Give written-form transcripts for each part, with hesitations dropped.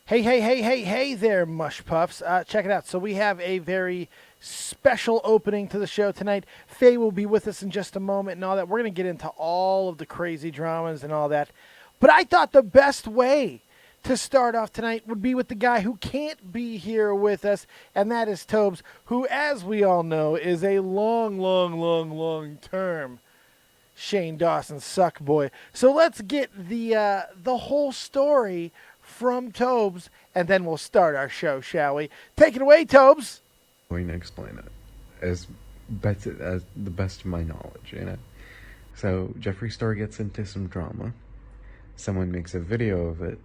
Hey there, Mush Puffs. Check it out. So we have a very special opening to the show tonight. Faye will be with us in just a moment and all that. We're going to get into all of the crazy dramas and all that. But I thought the best way to start off tonight would be with the guy who can't be here with us, and that is Tobes, who, as we all know, is a long-term Shane Dawson suck boy. So let's get the whole story from Tobes, and then we'll start our show, shall we? Take it away, Tobes. Going to explain it as the best of my knowledge, So Jeffree Star gets into some drama. Someone makes a video of it.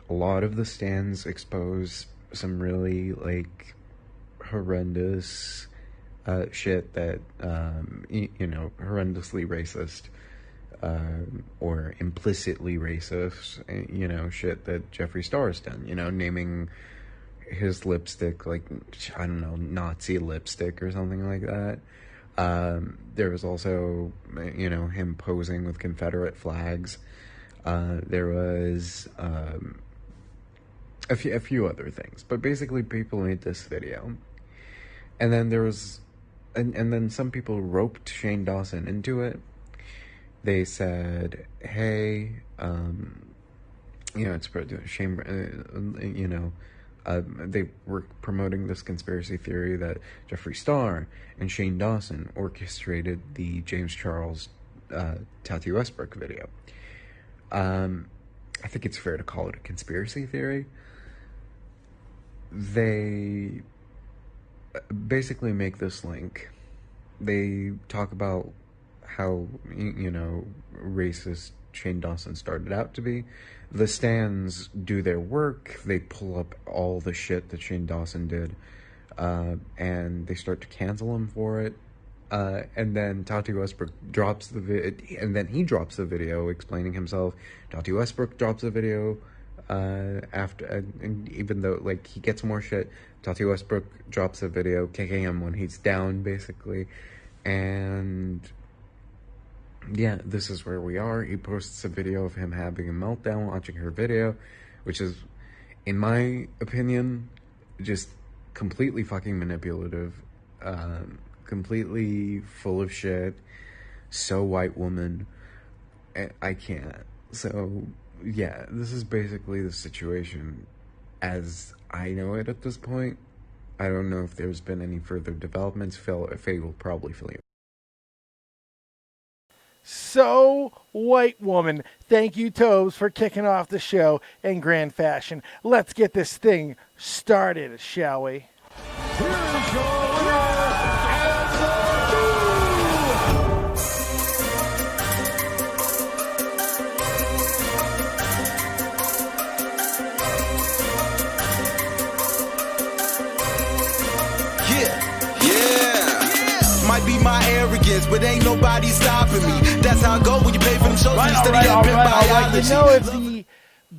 A lot of the stands expose some really horrendous shit that horrendously racist. Or implicitly racist, shit that Jeffree Star has done, naming his lipstick, Nazi lipstick or something like that. There was also, him posing with Confederate flags. There was a few other things, but basically people made this video. And then there was, and then some people roped Shane Dawson into it. They said, hey, it's shame, they were promoting this conspiracy theory that Jeffree Star and Shane Dawson orchestrated the James Charles Tati Westbrook video. I think it's fair to call it a conspiracy theory. They basically make this link. They talk about how, racist Shane Dawson started out to be. The stands do their work. They pull up all the shit that Shane Dawson did, and they start to cancel him for it. And then Tati Westbrook drops the video explaining himself. Tati Westbrook drops the video after, and even though he gets more shit, Tati Westbrook drops a video kicking him when he's down, basically, and yeah, this is where we are. He posts a video of him having a meltdown watching her video, which is, in my opinion, just completely fucking manipulative, completely full of shit, so white woman. I can't. So, yeah, this is basically the situation as I know it at this point. I don't know if there's been any further developments. Faye will probably fill you. So, white woman. Thank you, Tobes, for kicking off the show in grand fashion. Let's get this thing started, shall we? Here's your might be my arrogance, but ain't nobody stopping me. That's how I go when you pay for them shows. All right. You know, if the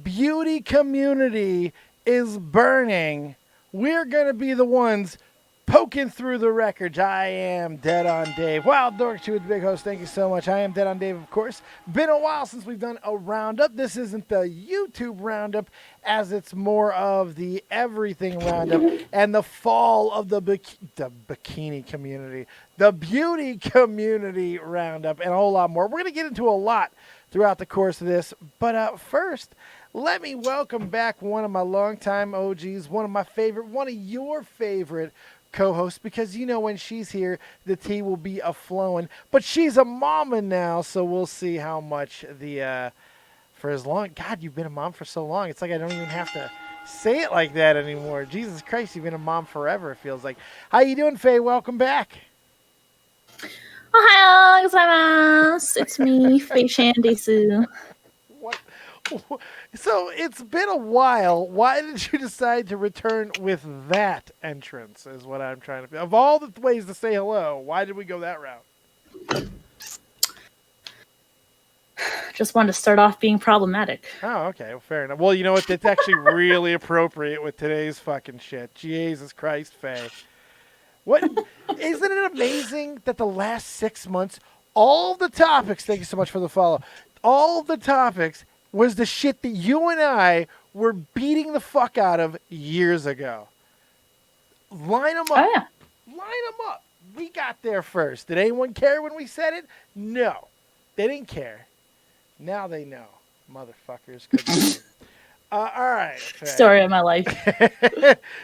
beauty community is burning, we're going to be the ones poking through the records. I am Dead on Dave. Wild Dork 2 with the big host. Thank you so much. I am Dead on Dave, of course. Been a while since we've done a roundup. This isn't the YouTube roundup, as it's more of the everything roundup and the fall of the bikini community, the beauty community roundup, and a whole lot more. We're going to get into a lot throughout the course of this, but first, let me welcome back one of my longtime OGs, one of your favorite co-host, because when she's here the tea will be a-flowing, but she's a mama now, so we'll see how much for as long. God, you've been a mom for so long, it's like I don't even have to say it like that anymore. Jesus Christ, you've been a mom forever, it feels like. How you doing, Faye? Welcome back. Ohio gozaimasu. It's me, Faye Shandisu. What? So it's been a while. Why did you decide to return with that entrance is what I'm trying to... Of all the ways to say hello, why did we go that route? Just wanted to start off being problematic. Oh, okay. Well, fair enough. Well, you know what? That's actually really appropriate with today's fucking shit. Jesus Christ, Faye. What? Isn't it amazing that the last 6 months, all the topics... Thank you so much for the follow. All the topics... was the shit that you and I were beating the fuck out of years ago. Line them up. Oh, yeah. Line them up. We got there first. Did anyone care when we said it? No. They didn't care. Now they know. Motherfuckers. All right. Faye. Story of my life.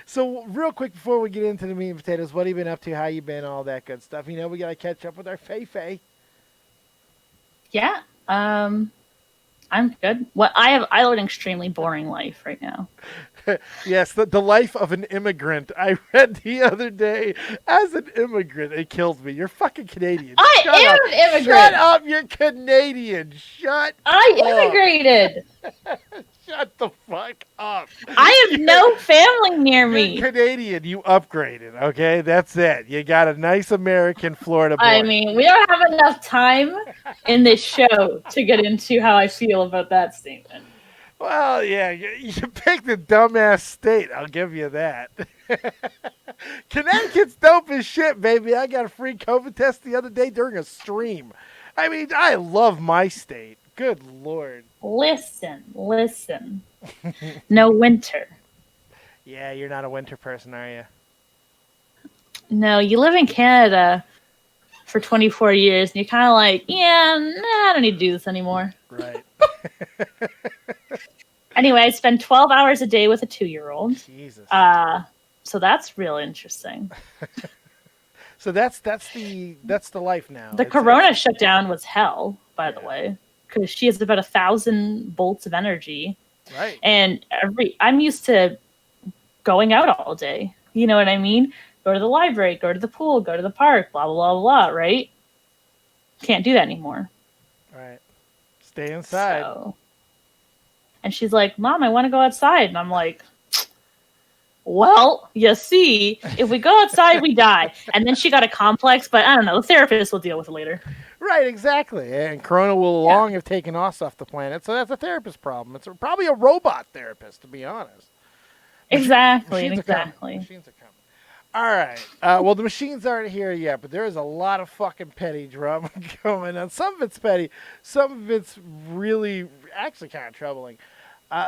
So real quick before we get into the meat and potatoes, what have you been up to? How you been? All that good stuff. You know, we got to catch up with our Faye. Yeah. I'm good. I live an extremely boring life right now. Yes, the life of an immigrant. I read the other day, as an immigrant, it kills me. You're fucking Canadian. I am an immigrant. Shut up, you're Canadian. I immigrated. Shut the fuck up. I have no family near me. You're Canadian. You upgraded, okay? That's it. You got a nice American Florida boy. I mean, we don't have enough time in this show to get into how I feel about that statement. Well, yeah, you picked a dumbass state. I'll give you that. Connecticut's dope as shit, baby. I got a free COVID test the other day during a stream. I mean, I love my state. Good Lord. Listen. No winter. Yeah, you're not a winter person, are you? No, you live in Canada for 24 years, and you're kind of like, yeah, I don't need to do this anymore. Right. Anyway, I spend 12 hours a day with a 2-year-old. Jesus. So that's real interesting. So that's the life now. The Corona shutdown was hell, by the way, because she has about 1,000 volts of energy. Right. And I'm used to going out all day. You know what I mean? Go to the library, go to the pool, go to the park, blah, blah, blah, blah, right? Can't do that anymore. Right. Stay inside. So, and she's like, Mom, I want to go outside. And I'm like, well, you see, if we go outside, we die. And then she got a complex, but I don't know. The therapist will deal with it later. Right, exactly. And Corona will long have taken us off the planet, so that's a therapist problem. It's probably a robot therapist, to be honest. Exactly. Machines are coming. All right. Well, the machines aren't here yet, but there is a lot of fucking petty drama going on. Some of it's petty. Some of it's really actually kind of troubling.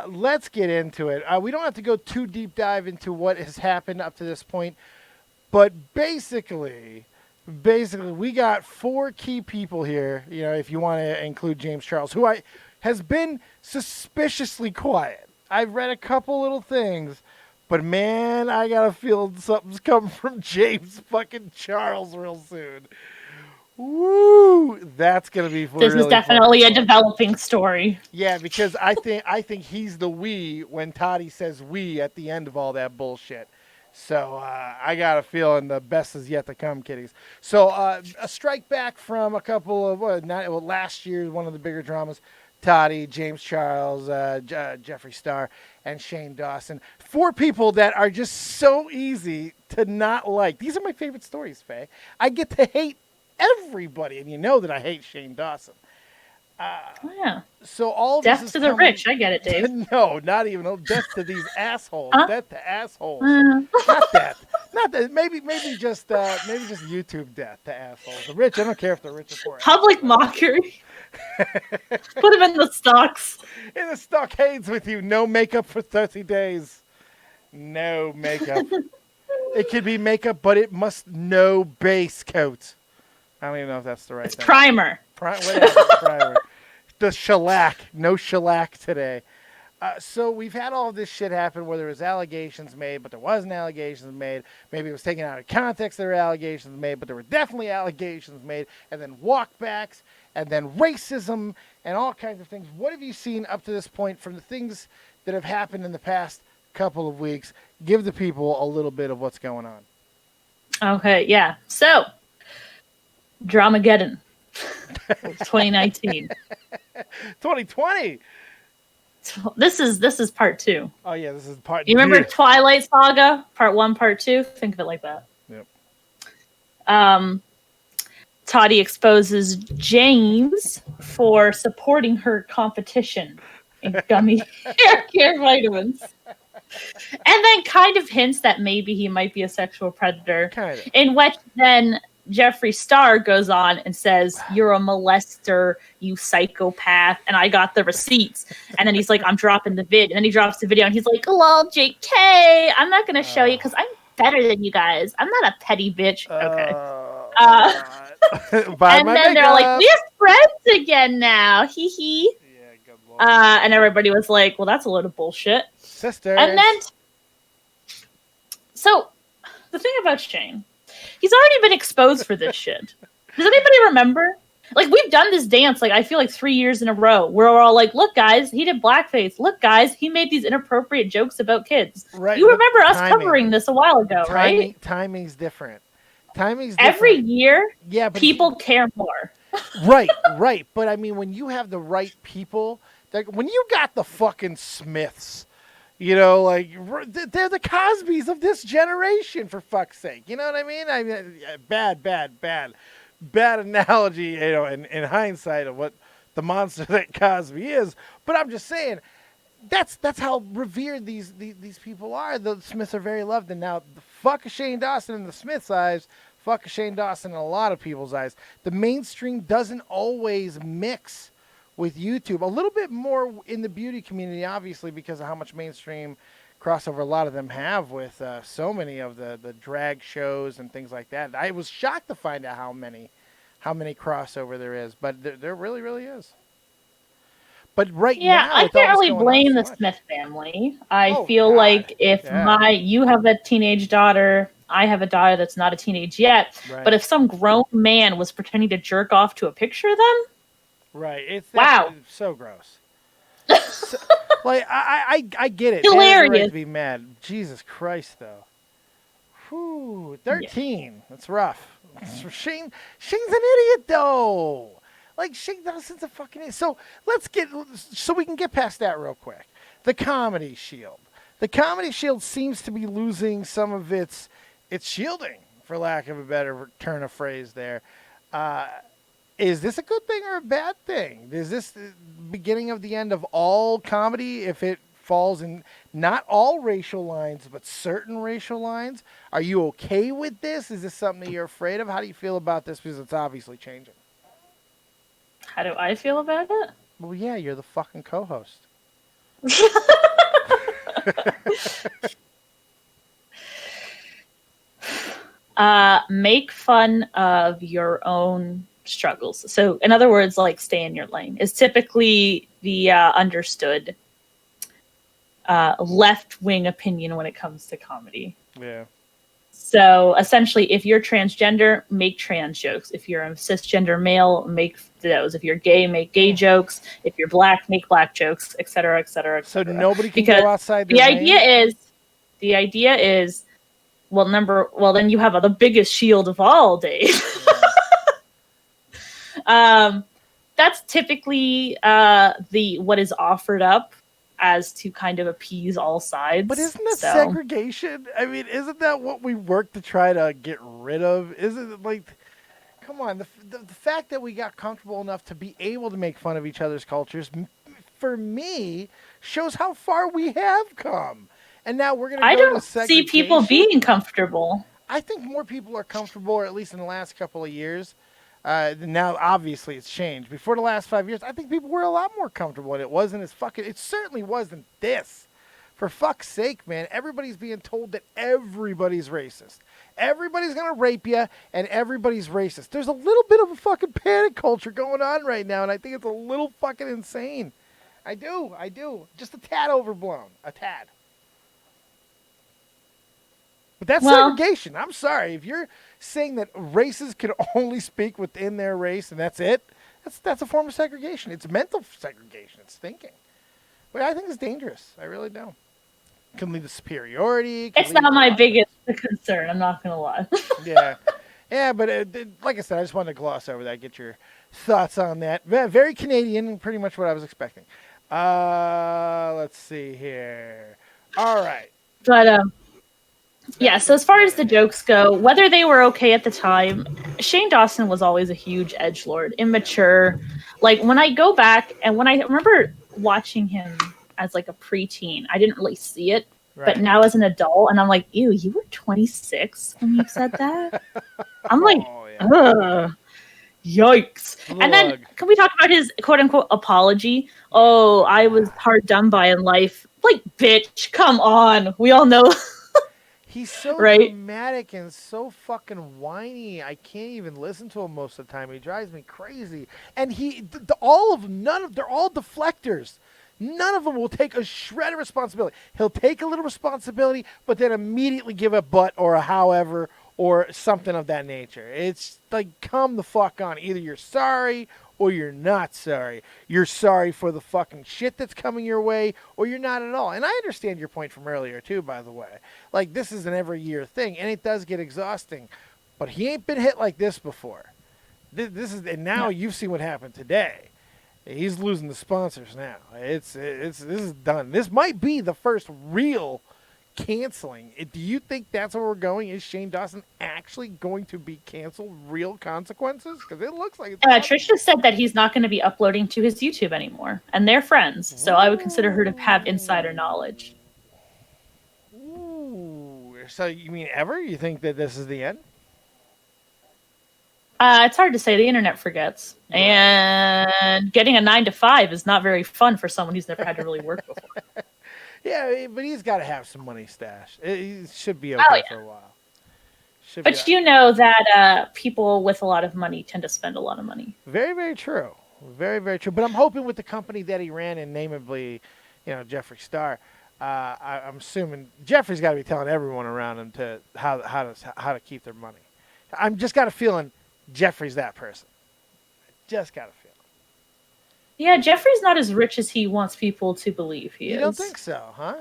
Let's get into it. We don't have to go too deep dive into what has happened up to this point, but basically, we got 4 key people here, you know, if you want to include James Charles, who has been suspiciously quiet. I've read a couple little things, but man, I got a feeling something's coming from James fucking Charles real soon. Woo! That's gonna be fun. This is definitely a developing story. Yeah, because I think he's the we when Toddy says we at the end of all that bullshit. So I got a feeling the best is yet to come, kiddies. So a strike back from a couple of last year's one of the bigger dramas. Toddy, James Charles, Jeffree Star, and Shane Dawson. 4 people that are just so easy to not like. These are my favorite stories, Faye. I get to hate everybody, and you know that I hate Shane Dawson. Yeah. So all death this to the rich. I get it, Dave. No, not even death to these assholes. Huh? Death to assholes. Not death. Not that. Maybe just YouTube death to assholes. The rich. I don't care if they're rich or poor. Public mockery. Put them in the stocks. In the stockades with you. No makeup for 30 days. No makeup. It could be makeup, but it must no base coat. I don't even know if that's the right It's thing. primer. Whatever, primer. The shellac. No shellac today. So we've had all of this shit happen where there was allegations made, but there wasn't allegations made. Maybe it was taken out of context, there were allegations made, but there were definitely allegations made. And then walkbacks, and then racism, and all kinds of things. What have you seen up to this point from the things that have happened in the past couple of weeks? Give the people a little bit of what's going on. Okay, yeah. So, Dramageddon. 2019. 2020. This is part 2. Oh yeah, this is part. You remember Twilight Saga, part 1, part 2? Think of it like that. Yep. Toddy exposes James for supporting her competition in gummy hair care vitamins. And then kind of hints that maybe he might be a sexual predator. Kind of. In which then Jeffree Star goes on and says, "You're a molester, you psychopath," and I got the receipts. And then he's like, "I'm dropping the vid," and then he drops the video, and he's like, "Lol, JK, I'm not gonna show you because I'm better than you guys. I'm not a petty bitch." Okay. And then they're like, "We're friends again now, hee hee." Yeah, good lord. And everybody was like, "Well, that's a load of bullshit." Sisters. And then, so the thing about Shane, he's already been exposed for this shit. Does anybody remember? Like, we've done this dance, like, I feel like 3 years in a row, where we're all like, "Look, guys, he did blackface. Look, guys, he made these inappropriate jokes about kids." Right, you remember us timing. covering this a while ago, right? Timing's different. Timing's different. Every year, yeah, but people care more. Right. But I mean, when you have the right people, like when you got the fucking Smiths, you know, like they're the Cosbys of this generation, for fuck's sake. You know what I mean? I mean, bad analogy, you know, in hindsight of what the monster that Cosby is. But I'm just saying, that's how revered these people are. The Smiths are very loved, and now fuck Shane Dawson in the Smiths' eyes, fuck Shane Dawson in a lot of people's eyes. The mainstream doesn't always mix with YouTube. A little bit more in the beauty community, obviously, because of how much mainstream crossover a lot of them have with so many of the drag shows and things like that. I was shocked to find out how many crossover there is, but there really, really is. But right now, I can't really blame the Smith family. I feel like if you have a teenage daughter, I have a daughter that's not a teenage yet, but if some grown man was pretending to jerk off to a picture of them, right? It's so gross. So, like I get it. Hilarious. Right to be mad. Jesus Christ, though. Whew, 13. Yeah. That's rough. Shane's an idiot, though. Like, Shane Dawson's a fucking idiot. So we can get past that real quick. The Comedy Shield. The Comedy Shield seems to be losing some of its shielding, for lack of a better turn of phrase there. Is this a good thing or a bad thing? Is this the beginning of the end of all comedy if it falls in not all racial lines, but certain racial lines? Are you okay with this? Is this something that you're afraid of? How do you feel about this? Because it's obviously changing. How do I feel about it? Well, yeah, you're the fucking co-host. Make fun of your own struggles. So, in other words, like, stay in your lane is typically the understood left-wing opinion when it comes to comedy. Yeah. So essentially, if you're transgender, make trans jokes. If you're a cisgender male, make those. If you're gay, make gay jokes. If you're black, make black jokes, et cetera, et cetera, et cetera. So nobody can go outside their lane? The idea is, well, then you have the biggest shield of all, Dave. That's typically what is offered up as to kind of appease all sides. But isn't that segregation? I mean, isn't that what we work to try to get rid of? Isn't it like, come on, the fact that we got comfortable enough to be able to make fun of each other's cultures, for me, shows how far we have come. And now we're going to go to segregation. I don't see people being comfortable. I think more people are comfortable, or at least in the last couple of years. Now, obviously, it's changed. Before the last 5 years, I think people were a lot more comfortable, and it certainly wasn't this. For fuck's sake, man, everybody's being told that everybody's racist. Everybody's going to rape you, and everybody's racist. There's a little bit of a fucking panic culture going on right now, and I think it's a little fucking insane. I do. Just a tad overblown. A tad. But that's segregation. I'm sorry. If you're saying that races can only speak within their race and that's it, that's a form of segregation. It's mental segregation. It's thinking. But I think it's dangerous. I really do. It can lead to superiority. It's not my biggest concern. I'm not going to lie. Yeah, but like I said, I just wanted to gloss over that, get your thoughts on that. Very Canadian, pretty much what I was expecting. Let's see here. All right. But, yeah, so as far as the jokes go, whether they were okay at the time, Shane Dawson was always a huge edgelord, immature. Like, when I go back, and when I remember watching him as, like, a preteen, I didn't really see it. Right. But now as an adult, and I'm like, ew, you were 26 when you said that? I'm like, Ugh. Yikes. And then can we talk about his quote unquote apology? Oh, I was hard done by in life. Like, bitch, come on. We all know. He's so right? dramatic and so fucking whiny. I can't even listen to him most of the time. He drives me crazy. And they're all deflectors. None of them will take a shred of responsibility. He'll take a little responsibility, but then immediately give a but or a however or something of that nature. It's like, come the fuck on. Either you're sorry or you're not sorry. You're sorry for the fucking shit that's coming your way, or you're not at all. And I understand your point from earlier, too, by the way. Like, this is an every year thing, and it does get exhausting. But he ain't been hit like this before. And now you've seen what happened today. He's losing the sponsors now. This is done. This might be the first real canceling. Do you think that's where we're going? Is Shane Dawson actually going to be canceled? Real consequences? Because it looks like it's Trisha said that he's not going to be uploading to his YouTube anymore, and they're friends. So I would consider her to have insider knowledge. Ooh. So you mean ever? You think that this is the end? It's hard to say. The internet forgets, and getting a 9 to 5 is not very fun for someone who's never had to really work before. Yeah, but he's got to have some money stashed. He should be okay for a while. But you know that people with a lot of money tend to spend a lot of money. Very, very true. Very, very true. But I'm hoping with the company that he ran, and namely, Jeffree Star, I'm assuming Jeffrey's got to be telling everyone around him to how to keep their money. I'm just got a feeling Jeffrey's that person. Just got a feeling. Yeah, Jeffrey's not as rich as he wants people to believe he is. You don't think so, huh?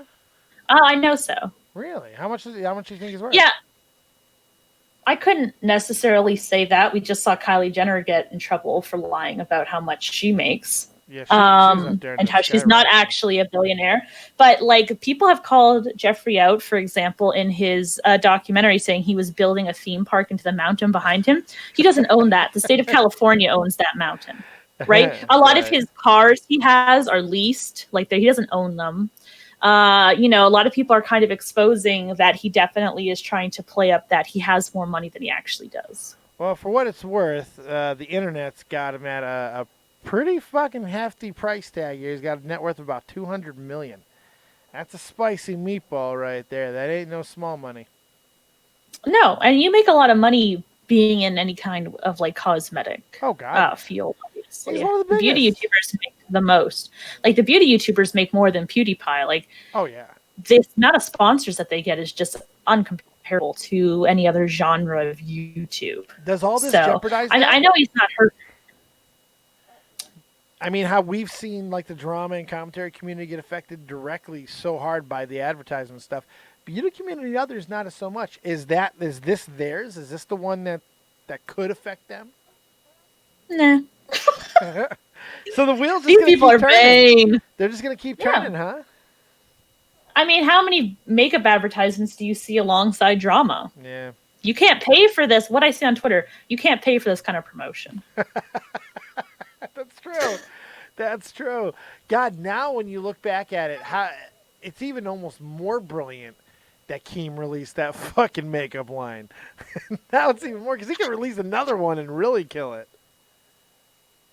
I know so. Really? How much do you think he's worth? Yeah. I couldn't necessarily say that. We just saw Kylie Jenner get in trouble for lying about how much she makes. Yeah, and how she's not actually a billionaire. But like, people have called Jeffrey out, for example, in his documentary, saying he was building a theme park into the mountain behind him. He doesn't own that. The state of California owns that mountain. Right? A lot of his cars he has are leased. Like, he doesn't own them. A lot of people are kind of exposing that he definitely is trying to play up that he has more money than he actually does. Well, for what it's worth, the internet's got him at a pretty fucking hefty price tag here. He's got a net worth of about $200 million. That's a spicy meatball right there. That ain't no small money. No, and you make a lot of money being in any kind of like cosmetic field. Obviously, beauty YouTubers make the most. Like, the beauty YouTubers make more than PewDiePie. Like, the amount of sponsors that they get is just uncomparable to any other genre of YouTube. Does all this jeopardize? I know he's not hurt. I mean, how we've seen like the drama and commentary community get affected directly so hard by the advertisement stuff. Beauty community, others not so much. Is this theirs? Is this the one that could affect them? Nah. So the wheels These people are vain. They're just gonna keep turning, huh? I mean, how many makeup advertisements do you see alongside drama? Yeah. You can't pay for this. What I see on Twitter, you can't pay for this kind of promotion. That's true. That's true. God, now when you look back at it, it's even almost more brilliant that Keem released that fucking makeup line. Now it's even more, because he can release another one and really kill it.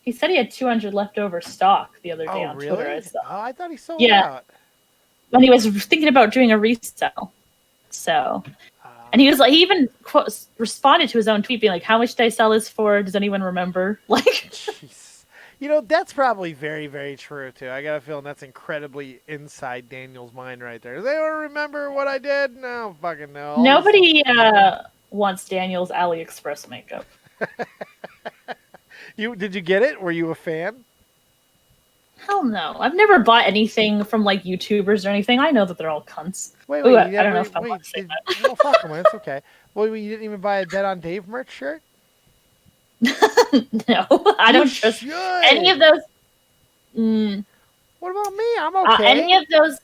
He said he had 200 leftover stock the other day on really? Twitter. I thought he sold out. When he was thinking about doing a resell. So, and he even responded to his own tweet being like, how much did I sell this for? Does anyone remember? Like, jeez. That's probably very, very true, too. I got a feeling that's incredibly inside Daniel's mind right there. Does anyone remember what I did? No, fucking no. Nobody wants Daniel's AliExpress makeup. Did you get it? Were you a fan? Hell no. I've never bought anything from like YouTubers or anything. I know that they're all cunts. Wait, I don't know if I want to say that. Well, fuck them. It's okay. Well, you didn't even buy a Dead on Dave merch shirt? No, I don't trust any of those. What about me? I'm okay. Any of those.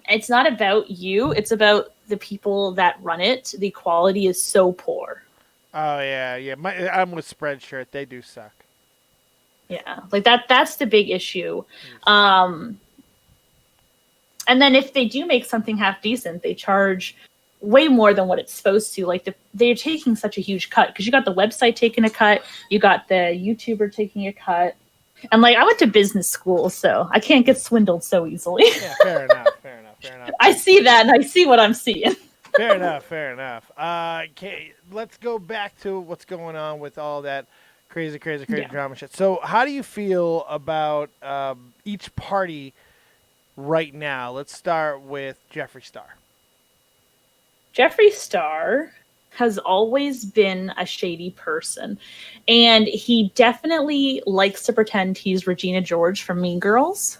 It's not about you. It's about the people that run it. The quality is so poor. Oh, yeah. I'm with Spreadshirt. They do suck. Yeah, like that's the big issue. And then if they do make something half decent, they charge way more than what it's supposed to. Like they're taking such a huge cut because you got the website taking a cut, you got the YouTuber taking a cut, and like I went to business school, so I can't get swindled so easily. Yeah, fair enough. I see that, and I see what I'm seeing. Fair enough. Okay, let's go back to what's going on with all that crazy drama shit. So, how do you feel about each party right now? Let's start with Jeffree Star. Jeffree Star has always been a shady person, and he definitely likes to pretend he's Regina George from Mean Girls.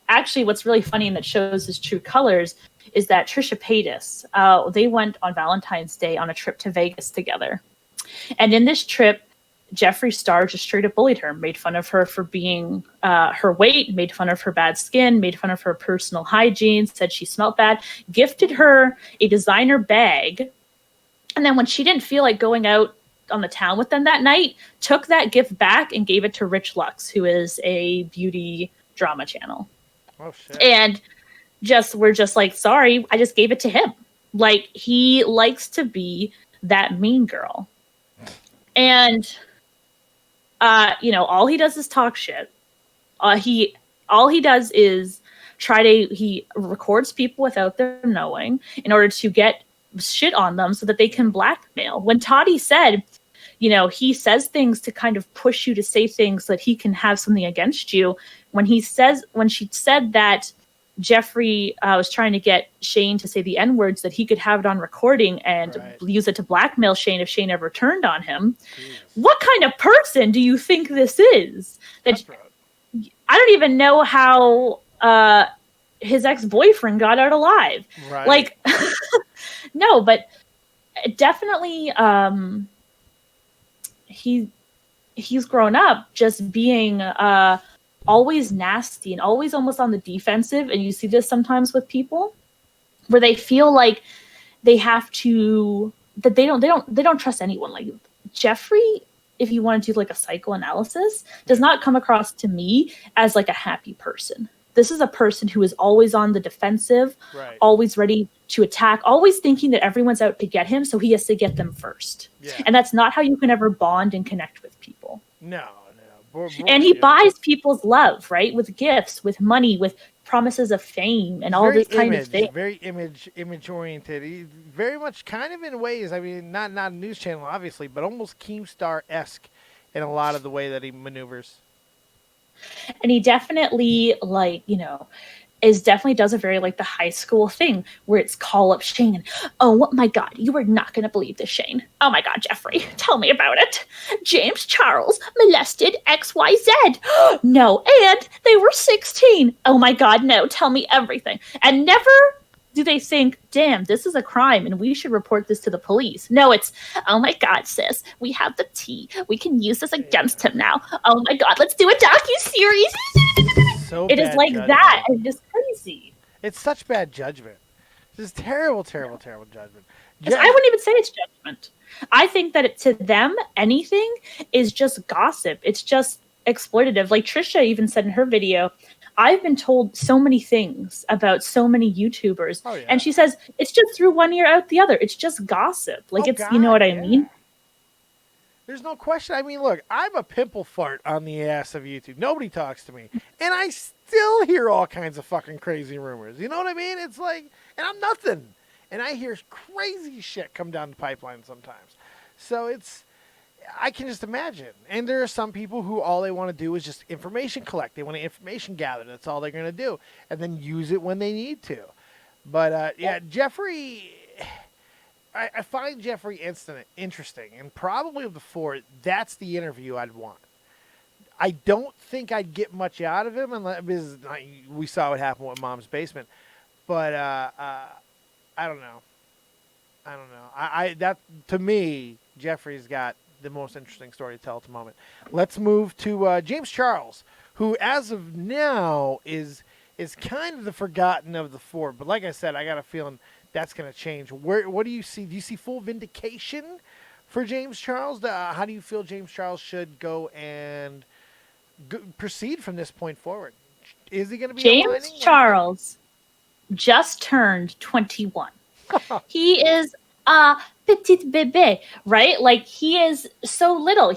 Actually, what's really funny and that shows his true colors is that Trisha Paytas, they went on Valentine's Day on a trip to Vegas together. And in this trip, Jeffree Star just straight up bullied her, made fun of her for being her weight, made fun of her bad skin, made fun of her personal hygiene, said she smelled bad, gifted her a designer bag. And then when she didn't feel like going out on the town with them that night, took that gift back and gave it to Rich Lux, who is a beauty drama channel. Oh, shit. And we're just like, sorry, I just gave it to him. Like, he likes to be that mean girl. And, all he does is talk shit. All he does is he records people without them knowing in order to get shit on them so that they can blackmail. When Toddy said, he says things to kind of push you to say things so that he can have something against you. When she said that Jeffree was trying to get Shane to say the N-words, that he could have it on recording and use it to blackmail Shane if Shane ever turned on him. Jesus. What kind of person do you think this is? I don't even know how his ex-boyfriend got out alive. Right. Like, no, but definitely he's grown up just being always nasty and always almost on the defensive. And you see this sometimes with people where they feel like they have to, that they don't trust anyone. Like Jeffree, if you want to do like a psychoanalysis, does not come across to me as like a happy person. This is a person who is always on the defensive, always ready to attack, always thinking that everyone's out to get him, so he has to get them first. Yeah. And that's not how you can ever bond and connect with people. No. And he buys people's love, right? With gifts, with money, with promises of fame, and all this kind of thing. Very image oriented. He very much kind of in ways, I mean, not a news channel, obviously, but almost Keemstar-esque in a lot of the way that he maneuvers. And he definitely, does a very like the high school thing where it's call up Shane and, oh my God, you are not going to believe this, Shane. Oh my God, Jeffree, tell me about it. James Charles molested XYZ. No, and they were 16. Oh my God, no, tell me everything. And never do they think, damn, this is a crime and we should report this to the police. No, it's, oh my God, sis, we have the tea. We can use this against him now. Oh my God, let's do a docuseries. It is like judgment. That. It's just crazy. It's such bad judgment. This is terrible judgment. I wouldn't even say it's judgment. I think that to them, anything is just gossip. It's just exploitative. Like Trisha even said in her video, I've been told so many things about so many YouTubers. Oh, yeah. And she says, it's just through one ear out the other. It's just gossip. Like, you know what I mean? There's no question. I mean, look, I'm a pimple fart on the ass of YouTube. Nobody talks to me. And I still hear all kinds of fucking crazy rumors. You know what I mean? It's like, and I'm nothing. And I hear crazy shit come down the pipeline sometimes. So I can just imagine. And there are some people who all they want to do is just information collect. They want to information gather. That's all they're going to do. And then use it when they need to. But, Jeffree, I find Jeffree interesting. And probably before, that's the interview I'd want. I don't think I'd get much out of him because we saw what happened with Mom's Basement. But I don't know. That to me, Jeffree's got the most interesting story to tell at the moment. Let's move to James Charles, who as of now is kind of the forgotten of the four. But like I said, I got a feeling that's going to change. What do you see? Do you see full vindication for James Charles? How do you feel James Charles should go and proceed from this point forward? Is he going to be James Charles just turned 21. He is a petit bébé, right? Like, he is so little.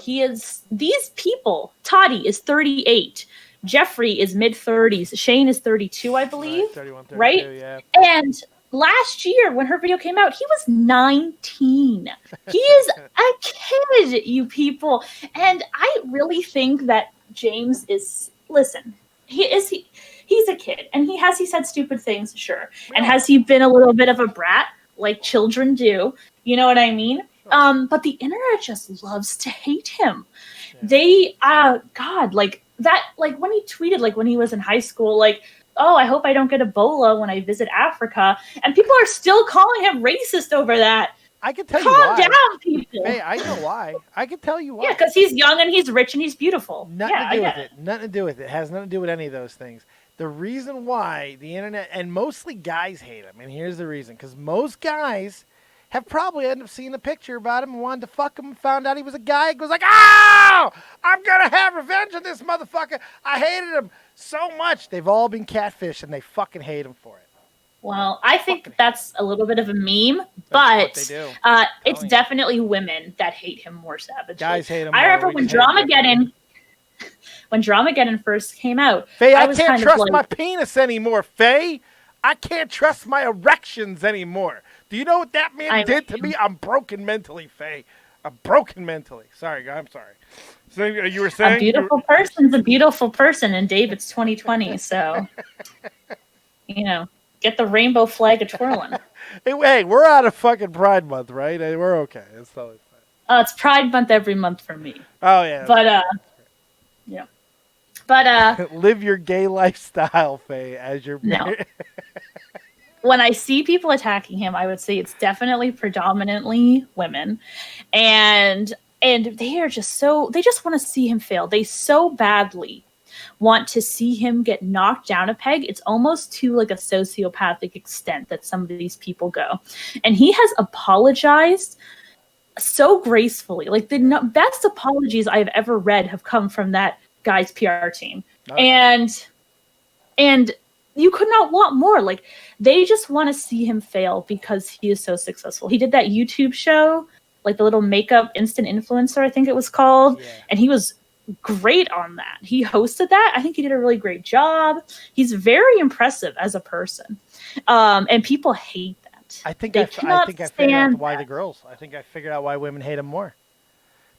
These people, Toddy is 38. Jeffrey is mid-30s. Shane is 32, I believe. Right, 31, 32, right? yeah. And last year, when her video came out, he was 19. He is a kid, you people. And I really think that James is, listen, he's a kid. And he said stupid things, sure. And has he been a little bit of a brat, like children do? You know what I mean? Sure. But the internet just loves to hate him. Yeah. They, God, like that, like when he tweeted, like when he was in high school, like, oh, I hope I don't get Ebola when I visit Africa. And people are still calling him racist over that. I can tell you why. Calm down, people. Hey, I know why. I can tell you why. Yeah, because he's young and he's rich and he's beautiful. Nothing to do with it. Nothing to do with it. It has nothing to do with any of those things. The reason why the internet, and mostly guys hate him, and here's the reason, because most guys have probably ended up seeing a picture about him and wanted to fuck him and found out he was a guy and goes like, oh, I'm going to have revenge on this motherfucker. I hated him so much. They've all been catfish and they fucking hate him for it. Well, I think that's a little bit of a meme, but it's definitely women that hate him more savagely. Guys hate him. I remember when Dramageddon first came out. Faye, I can't trust my penis anymore, Faye. I can't trust my erections anymore. Do you know what that man did to me? I'm broken mentally, Faye. I'm broken mentally. Sorry, I'm sorry. So you were saying? A beautiful person's a beautiful person, and Dave, it's 2020, so, get the rainbow flag a-twirling. Hey, we're out of fucking Pride Month, right? We're okay. It's totally fine. It's Pride Month every month for me. Oh, yeah. But, yeah. But, live your gay lifestyle, Faye, as your... No. When I see people attacking him, I would say it's definitely predominantly women. And they are just they just want to see him fail. They so badly want to see him get knocked down a peg. It's almost to like a sociopathic extent that some of these people go. And he has apologized so gracefully. Like the best apologies I've ever read have come from that guy's PR team. Okay. And you could not want more. Like, they just want to see him fail because he is so successful. He did that YouTube show, like the little makeup instant influencer, I think it was called. Yeah. And he was great on that. He hosted that. I think he did a really great job. He's very impressive as a person. And people hate that. I think I figured out why the girls. I think I figured out why women hate him more.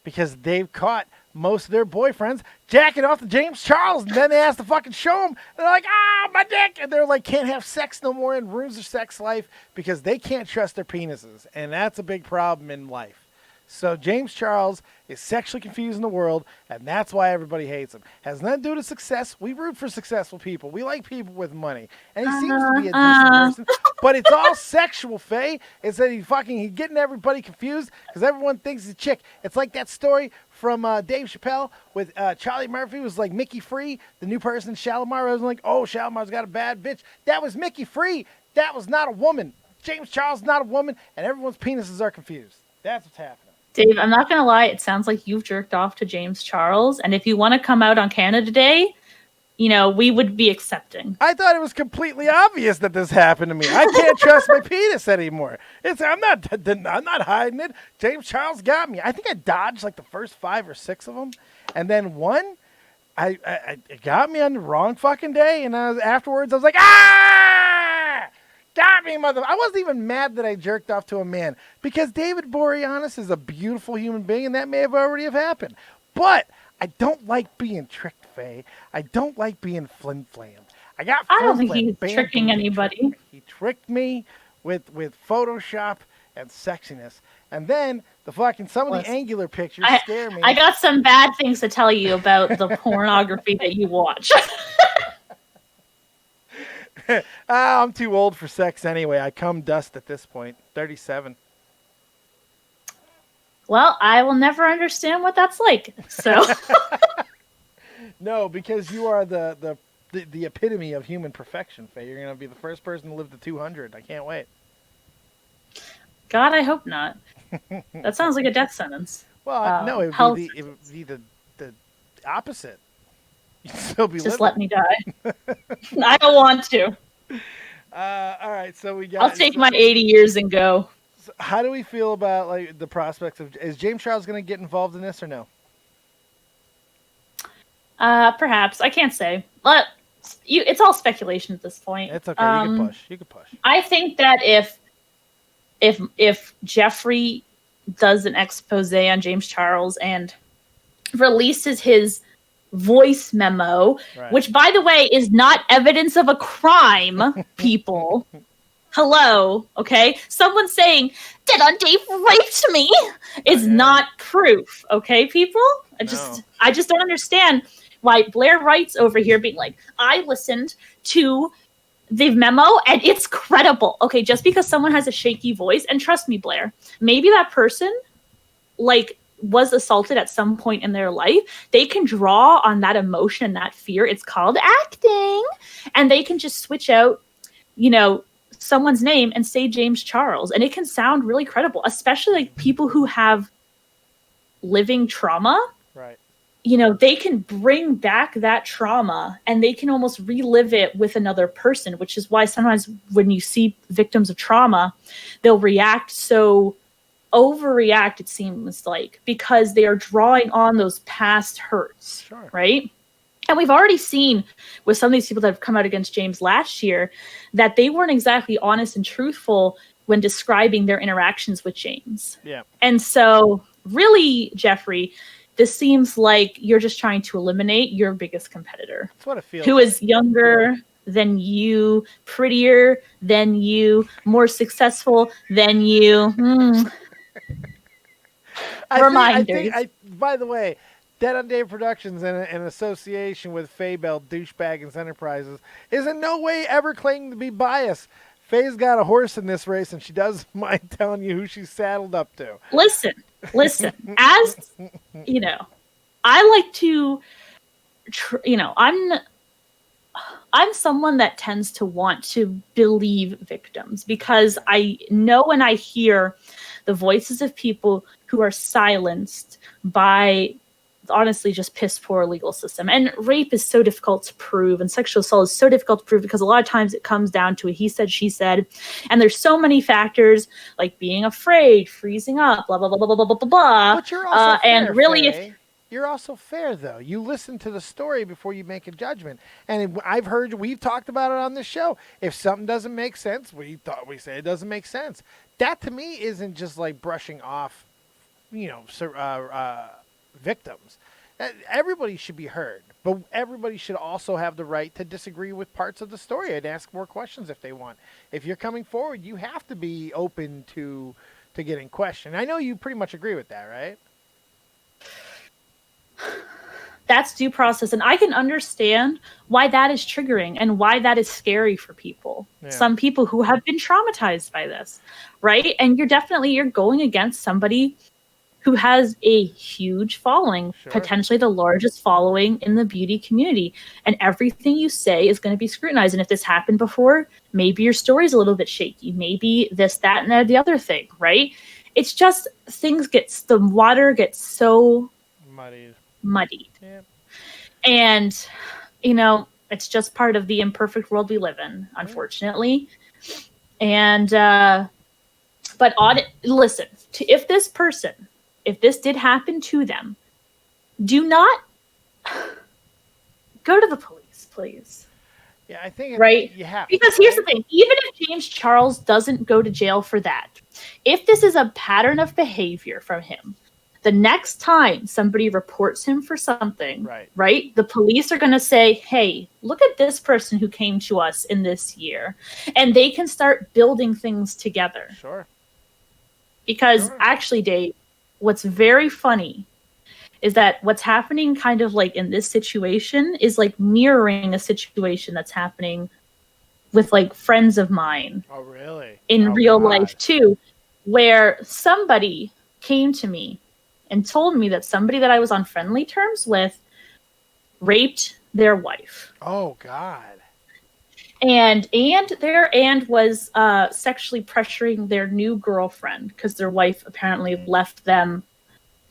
Because they've caught most of their boyfriends jacking off to James Charles, and then they ask to fucking show him. And they're like, my dick! And they're like, can't have sex no more, and ruins their sex life because they can't trust their penises. And that's a big problem in life. So James Charles is sexually confusing the world, and that's why everybody hates him. Has nothing to do with success. We root for successful people. We like people with money. And he seems to be a decent person. But it's all sexual, Faye. It's that he's getting everybody confused because everyone thinks he's a chick. It's like that story from Dave Chappelle with Charlie Murphy was like Mickey Free, the new person, Shalimar. I was like, oh, Shalimar's got a bad bitch. That was Mickey Free. That was not a woman. James Charles is not a woman, and everyone's penises are confused. That's what's happening. Dave, I'm not going to lie. It sounds like you've jerked off to James Charles. And if you want to come out on Canada Day, we would be accepting. I thought it was completely obvious that this happened to me. I can't trust my penis anymore. I'm not hiding it. James Charles got me. I think I dodged like the first 5 or 6 of them. And then one, it got me on the wrong fucking day. And afterwards, I was like, got me, mother. I wasn't even mad that I jerked off to a man because David Boreanaz is a beautiful human being, and that may have already have happened. But I don't like being tricked, Faye. I don't like being flim-flammed. I don't think he's tricking anybody. He tricked me with Photoshop and sexiness. And then some of the angular pictures scare me. I got some bad things to tell you about the pornography that you watch. I'm too old for sex anyway. I come dust at this point. 37. Well, I will never understand what that's like. So no, because you are the epitome of human perfection, Faye. You're going to be the first person to live to 200. I can't wait. God, I hope not. That sounds like a death sentence. Well, no, it would be the opposite. You'd still be just living. Let me die. I don't want to. All right, so we got. I'll take my 80 years and go. So how do we feel about like the prospects of is James Charles going to get involved in this or no? Perhaps I can't say, but it's all speculation at this point. It's okay. You can push. You can push. I think that if Jeffrey does an expose on James Charles and releases his voice memo, Right. which, by the way, is not evidence of a crime, people. Hello, okay? Someone saying, DEADONDAVE raped me is not proof, okay, people? I just don't understand why Blair writes over here being like, I listened to the memo and it's credible. Okay, just because someone has a shaky voice, and trust me, Blair, maybe that person, like, was assaulted at some point in their life, they can draw on that emotion, that fear. It's called acting. And they can just switch out, someone's name and say James Charles. And it can sound really credible, especially like people who have living trauma. Right. They can bring back that trauma and they can almost relive it with another person, which is why sometimes when you see victims of trauma, they'll overreact, it seems like, because they are drawing on those past hurts. Sure. Right? And we've already seen with some of these people that have come out against James last year that they weren't exactly honest and truthful when describing their interactions with James. Yeah. And so really, Jeffrey, this seems like you're just trying to eliminate your biggest competitor. That's what it feels who like. is younger than you, prettier than you, more successful than you. Reminders. By the way, Dead on Dave Productions in association with Faye Bell, Douchebaggins Enterprises, is in no way ever claiming to be biased. Faye's got a horse in this race, and she doesn't mind telling you who she's saddled up to. Listen. As, I like to, I'm someone that tends to want to believe victims because I know when I hear the voices of people who are silenced by honestly just piss poor legal system. And rape is so difficult to prove and sexual assault is so difficult to prove because a lot of times it comes down to a he said, she said. And there's so many factors like being afraid, freezing up, blah, blah, blah, blah, blah, blah, blah. But you're also fair, and really, Faye. You're also fair, though. You listen to the story before you make a judgment. And we've talked about it on this show. If something doesn't make sense, we say it doesn't make sense. That, to me, isn't just like brushing off, victims. Everybody should be heard, but everybody should also have the right to disagree with parts of the story and ask more questions if they want. If you're coming forward, you have to be open to getting questioned. I know you pretty much agree with that, right? That's due process, and I can understand why that is triggering and why that is scary for people. Yeah. Some people who have been traumatized by this, right? And you're going against somebody who has a huge following, sure. Potentially the largest following in the beauty community. And everything you say is going to be scrutinized. And if this happened before, maybe your story's a little bit shaky. Maybe this, that, and the other thing, right? It's just the water gets so muddied. Yeah. And, it's just part of the imperfect world we live in, unfortunately. And, but listen, if this did happen to them, do not go to the police, please. Yeah, I think right? You have because here's the thing: even if James Charles doesn't go to jail for that, if this is a pattern of behavior from him, the next time somebody reports him for something, right? The police are going to say, "Hey, look at this person who came to us in this year," and they can start building things together. Sure. Because actually, Dave, what's very funny is that what's happening kind of like in this situation is like mirroring a situation that's happening with like friends of mine. Oh, really? In real life too, where somebody came to me and told me that somebody that I was on friendly terms with raped their wife. Oh, God. And was sexually pressuring their new girlfriend because their wife apparently left them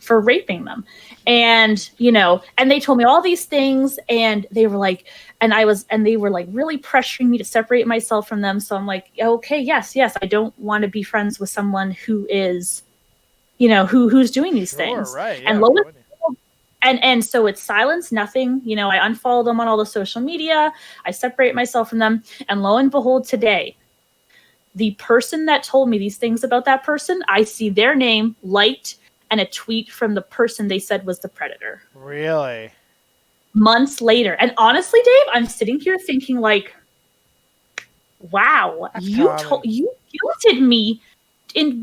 for raping them. And, you know, and they told me all these things, and they were like, and they were like really pressuring me to separate myself from them. So I'm like, okay, yes, I don't want to be friends with someone who is, you know, who's doing these things. Right. And Yeah, and so it's silence, nothing. You know, I unfollow them on all the social media. I separate myself from them. And lo and behold, today, the person that told me these things about that person, I see their name liked and a tweet from the person they said was the predator. Really? Months later. And honestly, Dave, I'm sitting here thinking like, wow, you guilted me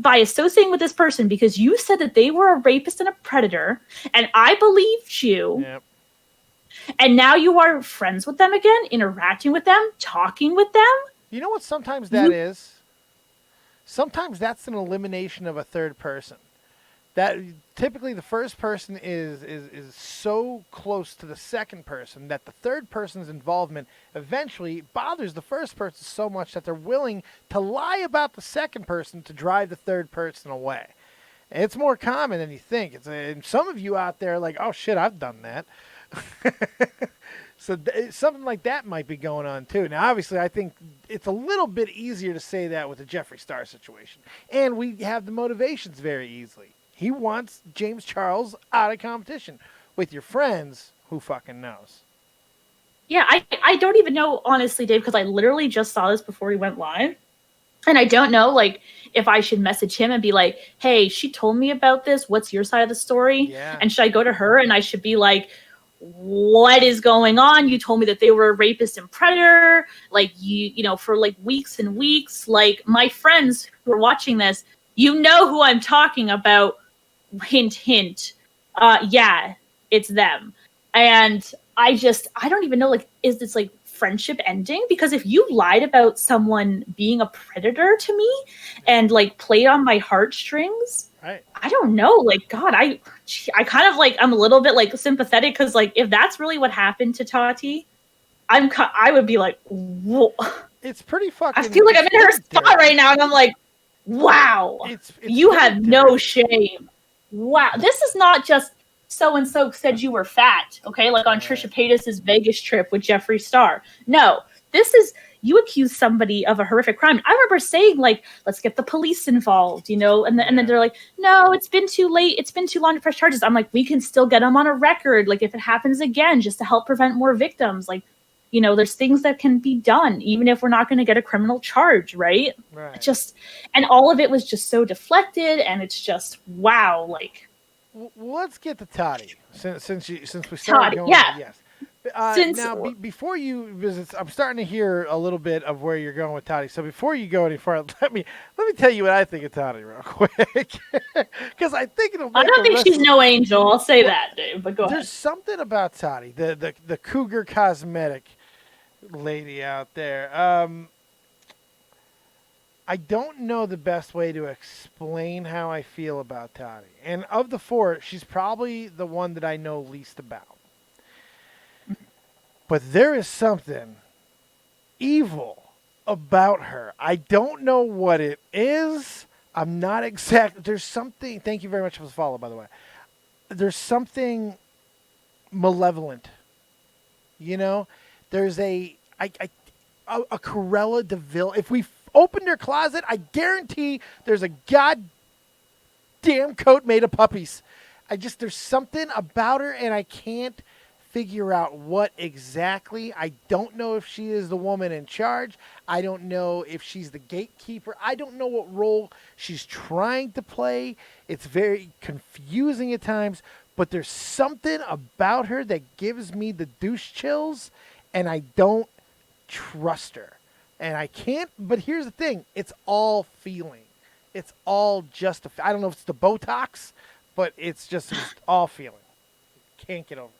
by associating with this person because you said that they were a rapist and a predator, and I believed you. Yep. And now you are friends with them again, interacting with them, talking with them. You know what sometimes that is? Sometimes that's an elimination of a third person. That typically the first person is so close to the second person that the third person's involvement eventually bothers the first person so much that they're willing to lie about the second person to drive the third person away. And it's more common than you think. And some of you out there are like, oh shit, I've done that. So something like that might be going on too. Now, obviously, I think it's a little bit easier to say that with the Jeffree Star situation. And we have the motivations very easily. He wants James Charles out of competition. With your friends, who fucking knows? Yeah, I don't even know, honestly, Dave, because I literally just saw this before he went live. And I don't know, like, if I should message him and be like, hey, she told me about this. What's your side of the story? Yeah. And should I go to her and I should be like, what is going on? You told me that they were a rapist and predator. Like, you know, for like weeks and weeks. Like, my friends who are watching this, you know who I'm talking about. Hint, hint. Yeah, it's them. And I don't even know, like, is this like friendship ending? Because if you lied about someone being a predator to me and like played on my heartstrings, right. I don't know. Like, God, I kind of like, I'm a little bit like sympathetic because like if that's really what happened to Tati, I would be like, whoa. It's pretty fucking. I feel like I'm in her spot right now, and I'm like, wow, you have no shame. Wow, this is not just so-and-so said you were fat, okay? Like on Trisha Paytas' Vegas trip with Jeffree Star. No, this is, you accuse somebody of a horrific crime. I remember saying, like, let's get the police involved, you know? And then they're like, no, it's been too late. It's been too long to press charges. I'm like, we can still get them on a record, like, if it happens again, just to help prevent more victims. Like, you know, there's things that can be done, even if we're not going to get a criminal charge, right? Right. And all of it was just so deflected, and it's just, wow, like. Well, let's get to Tati, since we started going. Yeah. Yes. Before you visit, I'm starting to hear a little bit of where you're going with Tati. So before you go any further, let me tell you what I think of Tati real quick, because I think it'll. I don't think she's no angel. I'll say that, Dave. But go ahead. There's something about Tati, the Cougar Cosmetic lady out there. I don't know the best way to explain how I feel about Tati. And of the four, she's probably the one that I know least about. But there is something evil about her. I don't know what it is. I'm not exact. There's something. Thank you very much for the follow, by the way. There's something malevolent. You know, there's a Cruella de Vil. If we opened her closet, I guarantee there's a goddamn coat made of puppies. There's something about her, and I can't figure out what exactly. I don't know if she is the woman in charge. I don't know if she's the gatekeeper. I don't know what role she's trying to play. It's very confusing at times, but there's something about her that gives me the douche chills, and I don't trust her. And I can't, but here's the thing. It's all feeling. It's all just, I don't know if it's the Botox, but it's all feeling. Can't get over it.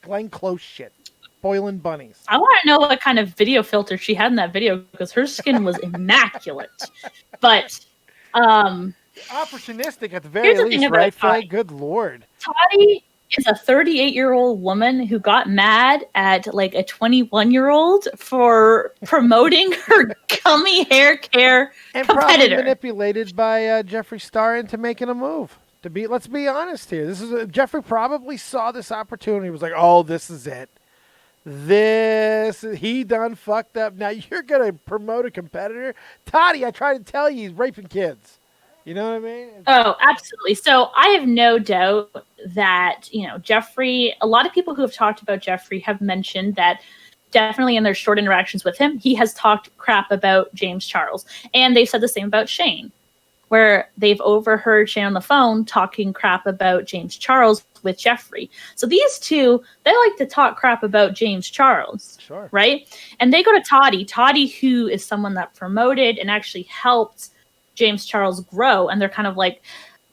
Glenn Close shit. Boiling bunnies. I want to know what kind of video filter she had in that video, because her skin was immaculate. But, opportunistic at the very least, right, Faye? Good Lord. Tati is a 38-year-old woman who got mad at like a 21-year-old for promoting her gummy hair care and competitor. Probably manipulated by Jeffree Star into making a move. Let's be honest here. Jeffrey probably saw this opportunity. Was like, oh, this is it. He done fucked up. Now you're gonna promote a competitor, Toddy. I tried to tell you, he's raping kids. You know what I mean? Oh, absolutely. So I have no doubt that, Jeffrey, a lot of people who have talked about Jeffrey have mentioned that definitely in their short interactions with him, he has talked crap about James Charles. And they've said the same about Shane, where they've overheard Shane on the phone talking crap about James Charles with Jeffrey. So these two, they like to talk crap about James Charles. Sure. Right? And they go to Toddy, who is someone that promoted and actually helped James Charles grow, and they're kind of like,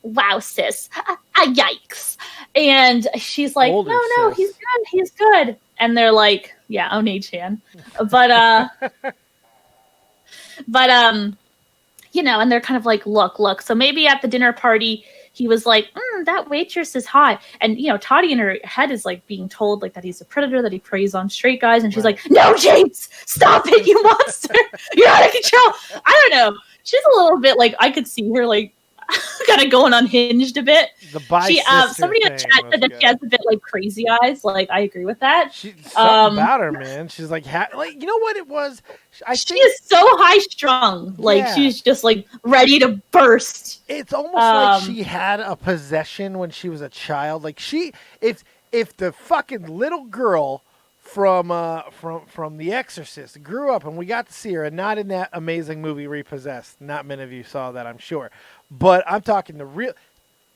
wow, sis, yikes. And she's like, Older no, sis. he's good. And they're like, yeah, Oneid Chan. But, and they're kind of like, look. So maybe at the dinner party, he was like, that waitress is hot. And, Toddy in her head is like being told like that he's a predator, that he preys on straight guys. And she's like, no, James, stop it, you monster. You're out of control. I don't know. She's a little bit like, I could see her like kind of going unhinged a bit. Somebody in the chat said that she has a bit like crazy eyes. Like, I agree with that. Something about her, man. She's like, you know what it was? She is so high strung. Like, she's just like ready to burst. It's almost like she had a possession when she was a child. Like if the fucking little girl from The Exorcist grew up and we got to see her, and not in that amazing movie Repossessed. Not many of you saw that, I'm sure. But I'm talking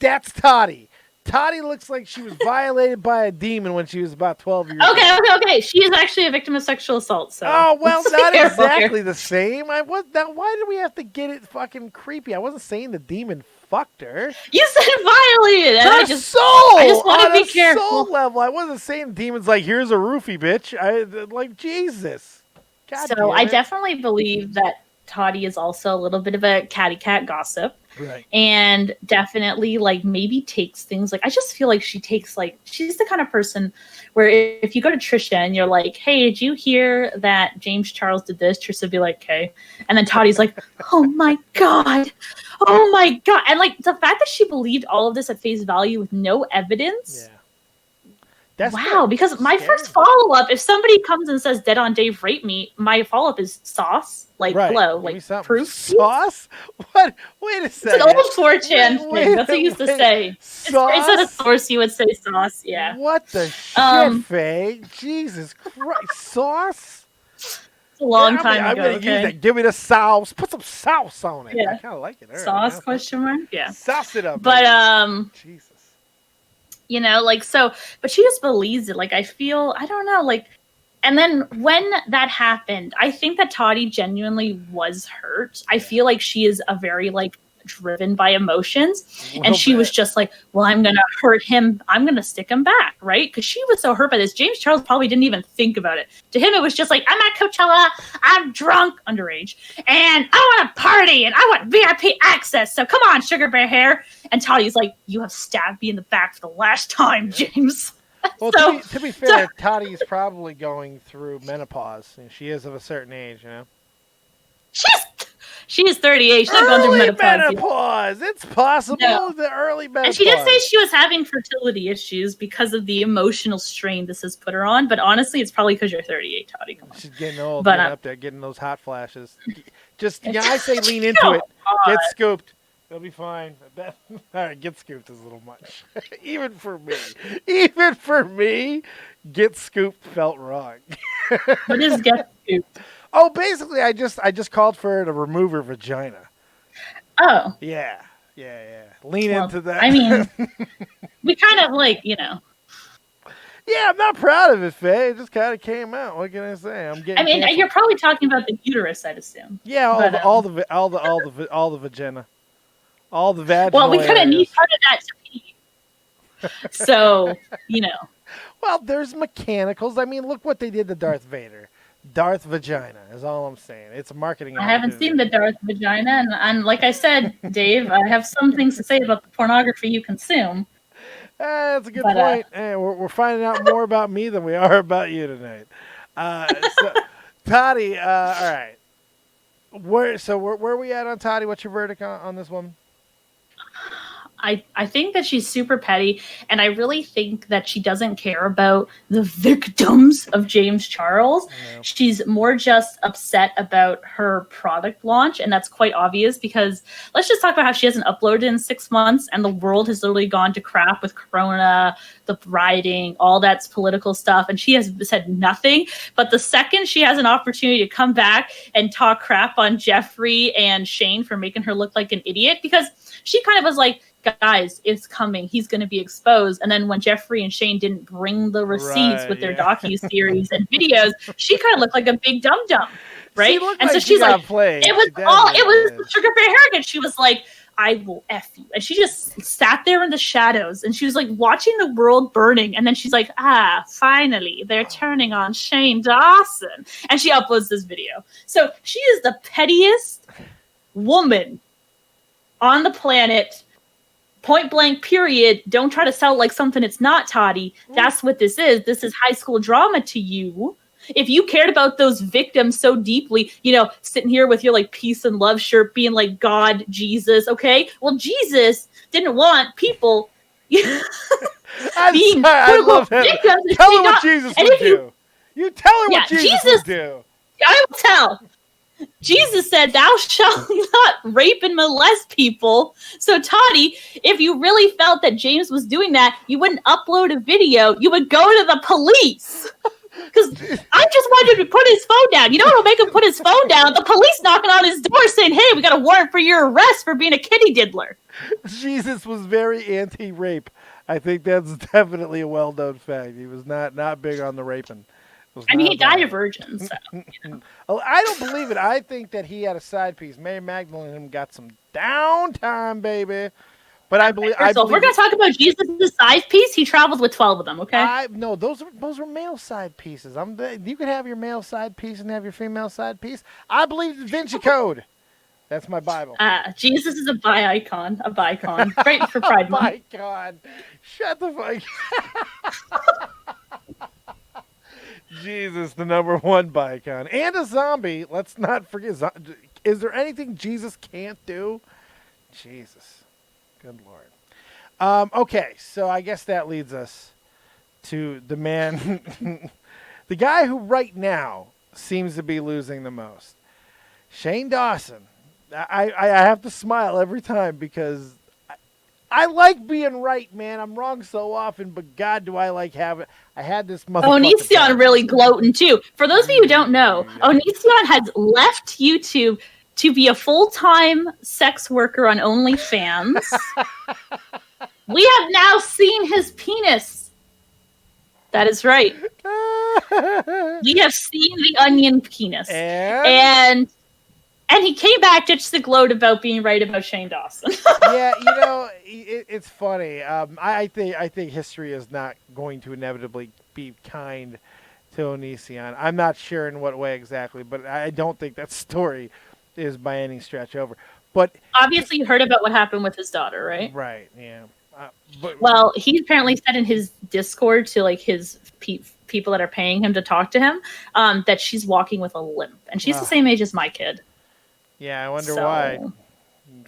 that's Toddy. Toddy looks like she was violated by a demon when she was about 12 years old. Okay. She is actually a victim of sexual assault. So. Oh, well, not exactly the same. Why did we have to get it fucking creepy? I wasn't saying the demon fucked her. You said violated. And I just want to be careful. Soul level. I wasn't saying the demon's like, here's a roofie, bitch. Jesus. God so I definitely believe that Toddy is also a little bit of a catty cat gossip. Right. And definitely like maybe takes things like, I just feel like she's the kind of person where if you go to Trisha and you're like, hey, did you hear that James Charles did this? Trisha would be like, okay. And then Toddy's like, oh my God. And like the fact that she believed all of this at face value with no evidence. Yeah. Because my first follow-up, if somebody comes and says Dead on Dave raped me, my follow-up is sauce. Like, hello, like proof. Sauce? What? Wait a second. It's an old 4chan thing. That's what he used to say. Sauce? Instead of source, you would say sauce. Yeah. What the shit, Faye? Jesus Christ. Sauce? It's a long time ago. I'm gonna use that. Give me the sauce. Put some sauce on it. Yeah. I kind of like it. Sauce? Question mark? Yeah. Sauce it up. But Jesus. But she just believes it. Like, I don't know, like, and then when that happened, I think that Toddy genuinely was hurt. I feel like she is a very, like, driven by emotions. And she was just like, well, I'm going to hurt him. I'm going to stick him back, right? Because she was so hurt by this. James Charles probably didn't even think about it. To him, it was just like, I'm at Coachella, I'm drunk, underage, and I want to party, and I want VIP access. So come on, sugar bear hair. And Toddy's like, you have stabbed me in the back for the last time, James. Well, to be fair, Toddy's probably going through menopause. She is of a certain age, She is 38. She's not going through menopause. It's possible. No. The early menopause. And she did say she was having fertility issues because of the emotional strain this has put her on. But honestly, it's probably because you're 38, Toddy. Come on. She's getting old, getting up there, getting those hot flashes. I say lean into it. Get scooped. It'll be fine. All right, get scooped is a little much. Even for me, get scooped felt wrong. What is get scooped? Oh, basically, I just called for her to remove her vagina. Oh. Yeah. Lean into that. I mean, we kind of like, Yeah, I'm not proud of it, Faye. It just kind of came out. What can I say? You're probably talking about the uterus, I'd assume. Yeah, all the vagina, all the vaginal. Well, we kind of need part of that to pee. So, Well, there's mechanicals. I mean, look what they did to Darth Vader. Darth Vagina is all I'm saying. It's a marketing. I haven't seen the Darth Vagina, and like I said, Dave, I have some things to say about the pornography you consume. That's a good point. Hey, we're finding out more about me than we are about you tonight. Toddy, all right. Where are we at on Toddy? What's your verdict on this one? I think that she's super petty, and I really think that she doesn't care about the victims of James Charles. No. She's more just upset about her product launch, and that's quite obvious because let's just talk about how she hasn't uploaded in 6 months, and the world has literally gone to crap with Corona, the rioting, all that's political stuff, and she has said nothing. But the second she has an opportunity to come back and talk crap on Jeffrey and Shane for making her look like an idiot, because she kind of was like, guys, it's coming. He's going to be exposed. And then when Jeffrey and Shane didn't bring the receipts with their docu-series and videos, she kind of looked like a big dum-dum, right? And like so she's like, it was the sugar bear arrogance. She was like, I will F you. And she just sat there in the shadows and she was like watching the world burning. And then she's like, finally, they're turning on Shane Dawson. And she uploads this video. So she is the pettiest woman on the planet. Point blank, period. Don't try to sell it like something it's not, Toddy. That's what this is. This is high school drama to you. If you cared about those victims so deeply, sitting here with your like peace and love shirt being like God, Jesus, okay? Well, Jesus didn't want people being I love him. victims. Tell her what Jesus would do. You tell her what Jesus would do. I will tell. Jesus said, thou shalt not rape and molest people. So, Toddy, if you really felt that James was doing that, you wouldn't upload a video. You would go to the police. Because I just wanted him to put his phone down. You know what will make him put his phone down? The police knocking on his door saying, hey, we got a warrant for your arrest for being a kitty diddler. Jesus was very anti-rape. I think that's definitely a well-known fact. He was not big on the raping. He died a virgin. So, I don't believe it. I think that he had a side piece. Mary Magdalene and him got some downtime, baby. But I believe. If we're going to talk about Jesus' side piece, he traveled with 12 of them. Okay. No, those were male side pieces. You can have your male side piece and have your female side piece. I believe the Da Vinci Code. That's my Bible. Jesus is a bi-icon. A bi-con. Great for Pride Month. Bi-con. Shut the fuck. Jesus, the #1 bi-con. And a zombie. Let's not forget. Is there anything Jesus can't do? Jesus. Good Lord. Okay, so I guess that leads us to the man, the guy who right now seems to be losing the most. Shane Dawson. I have to smile every time because I like being right, man. I'm wrong so often, but God, do I like having. I had this motherfucker. Onision really gloating too. For those of you who don't know, Onision has left YouTube to be a full-time sex worker on OnlyFans. We have now seen his penis. That is right. We have seen the onion penis. And he came back just to gloat about being right about Shane Dawson. Yeah, it's funny. I think history is not going to inevitably be kind to Onision. I'm not sure in what way exactly, but I don't think that story is by any stretch over. But obviously you heard about what happened with his daughter, right? Right, yeah. Well, he apparently said in his Discord to like his people that are paying him to talk to him that she's walking with a limp. And she's the same age as my kid. Yeah, I wonder why.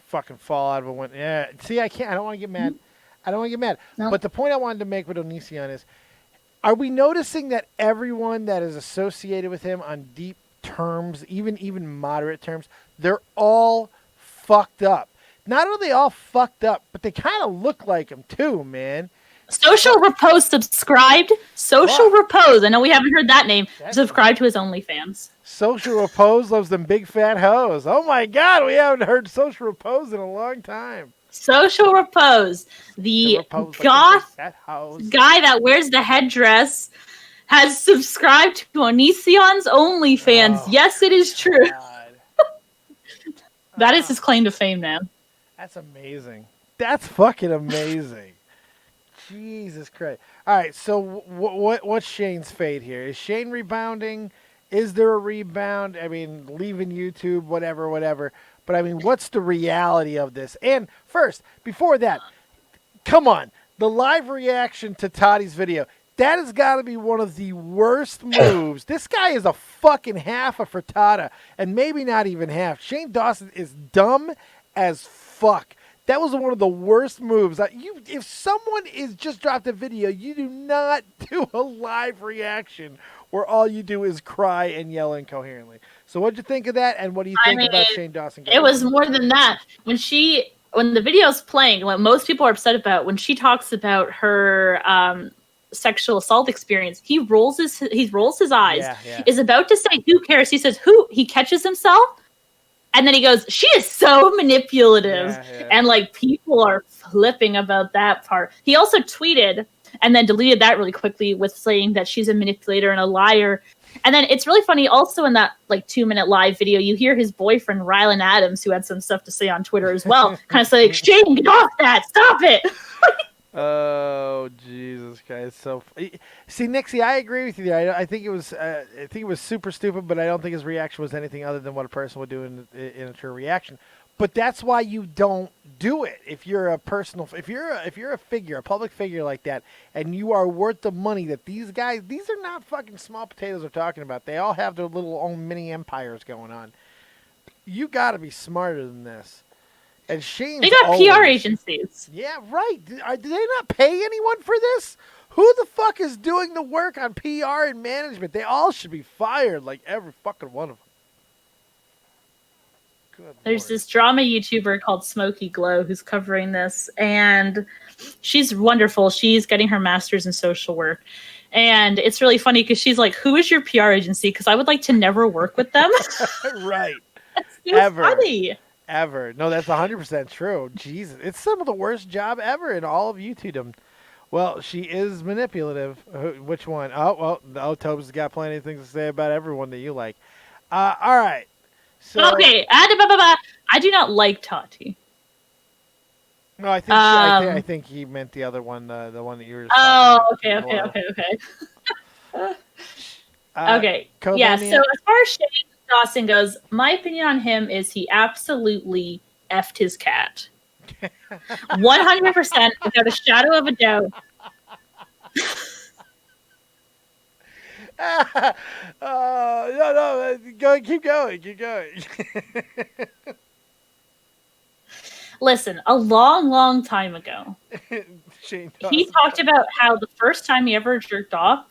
Fucking fall out of a window. Yeah, see, I can't. I don't want to get mad. I don't want to get mad. No. But the point I wanted to make with Onision is, are we noticing that everyone that is associated with him on deep terms, even moderate terms, they're all fucked up. Not only are they all fucked up, but they kind of look like him too, man. Social Repose subscribed. Social Repose. I know we haven't heard that name. Subscribe to his OnlyFans. Social Repose loves them big fat hoes. Oh my God, we haven't heard Social Repose in a long time. Social Repose, the goth guy that wears the headdress, has subscribed to Onision's OnlyFans. Oh, yes, it is true. That is his claim to fame now. That's amazing. That's fucking amazing. Jesus Christ. All right, so what's Shane's fate here? Is Shane rebounding? Is there a rebound? I mean, leaving YouTube, whatever. But, I mean, what's the reality of this? And first, before that, come on. The live reaction to Toddy's video, that has got to be one of the worst moves. This guy is a fucking half a frittata, and maybe not even half. Shane Dawson is dumb as fuck. That was one of the worst moves. If someone is just dropped a video, you do not do a live reaction where all you do is cry and yell incoherently. So what'd you think of that, and what do you think about Shane Dawson? It was more than that. When the video's playing, what most people are upset about, when she talks about her sexual assault experience, he rolls his eyes, is about to say, who cares? He says, who? He catches himself. And then he goes, she is so manipulative. And like people are flipping about that part. He also tweeted and then deleted that really quickly with saying that she's a manipulator and a liar. And then it's really funny also in that like 2-minute live video, you hear his boyfriend, Rylan Adams, who had some stuff to say on Twitter as well, kind of saying, Shane, get off that, stop it. Oh, Jesus Christ! So, see, Nixie, I agree with you there. I think it was super stupid, but I don't think his reaction was anything other than what a person would do in a true reaction. But that's why you don't do it. If you're a figure, a public figure like that, and you are worth the money that these are not fucking small potatoes we're talking about. They all have their little own mini empires going on. You got to be smarter than this. And Shane, they got PR agencies. Yeah, right. Do they not pay anyone for this? Who the fuck is doing the work on PR and management? They all should be fired, like every fucking one of them. Good There's Lord. this drama YouTuber called Smoky Glow who's covering this, and she's wonderful. She's getting her master's in social work. And it's really funny because she's like, who is your PR agency? Because I would like to never work with them. Right. It's Ever. funny. Ever. No, that's 100% true. Jesus. It's some of the worst job ever in all of YouTubedom. Well, she is manipulative. Which one? Oh, Tobes has got plenty of things to say about everyone that you like. All right. So, okay. I do not like Tati. No, I think he meant the other one, the one that you were okay. Okay. Yeah, so as far as Shane Dawson goes, my opinion on him is he absolutely effed his cat. 100% without a shadow of a doubt. No, keep going. Listen, a long time ago, he talked about how the first time he ever jerked off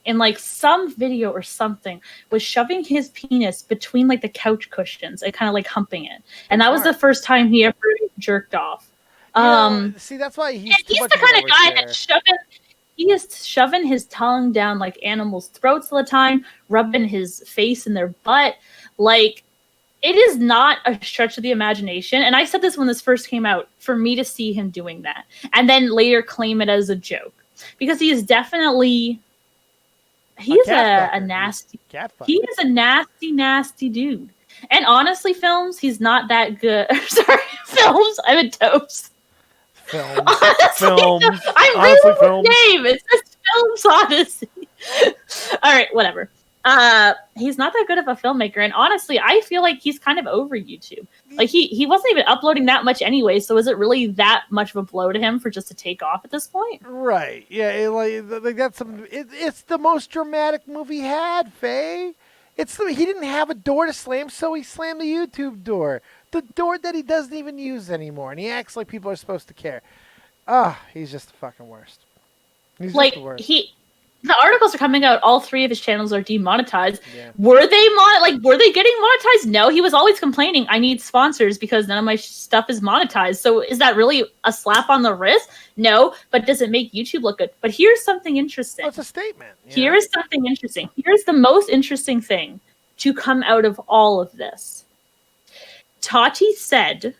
in like some video or something was shoving his penis between like the couch cushions and kind of like humping it. And that was the first time he ever jerked off. See, that's why he's the kind of guy that's he is shoving his tongue down like animals' throats all the time, rubbing his face in their butt. Like, it is not a stretch of the imagination. And I said this when this first came out, for me to see him doing that and then later claim it as a joke, because he is definitely, he is a nasty dude. And honestly, films, he's not that good. Sorry, films. I'm a toast. Films. I'm reading his name. It says Films Odyssey. All right, whatever. He's not that good of a filmmaker, and honestly, I feel like he's kind of over YouTube. Like he wasn't even uploading that much anyway, so is it really that much of a blow to him for just to take off at this point? Right? Yeah, like that's something. It's the most dramatic move he had, Faye. He didn't have a door to slam, so he slammed the YouTube door, the door that he doesn't even use anymore, and he acts like people are supposed to care. He's just the fucking worst. He's like just the worst. The articles are coming out. All 3 of his channels are demonetized. Yeah. Were they getting monetized? No, he was always complaining, I need sponsors because none of my stuff is monetized. So is that really a slap on the wrist? No, but does it make YouTube look good? But here's something interesting. Well, it's a statement. Here is something interesting. Here's the most interesting thing to come out of all of this. Tati said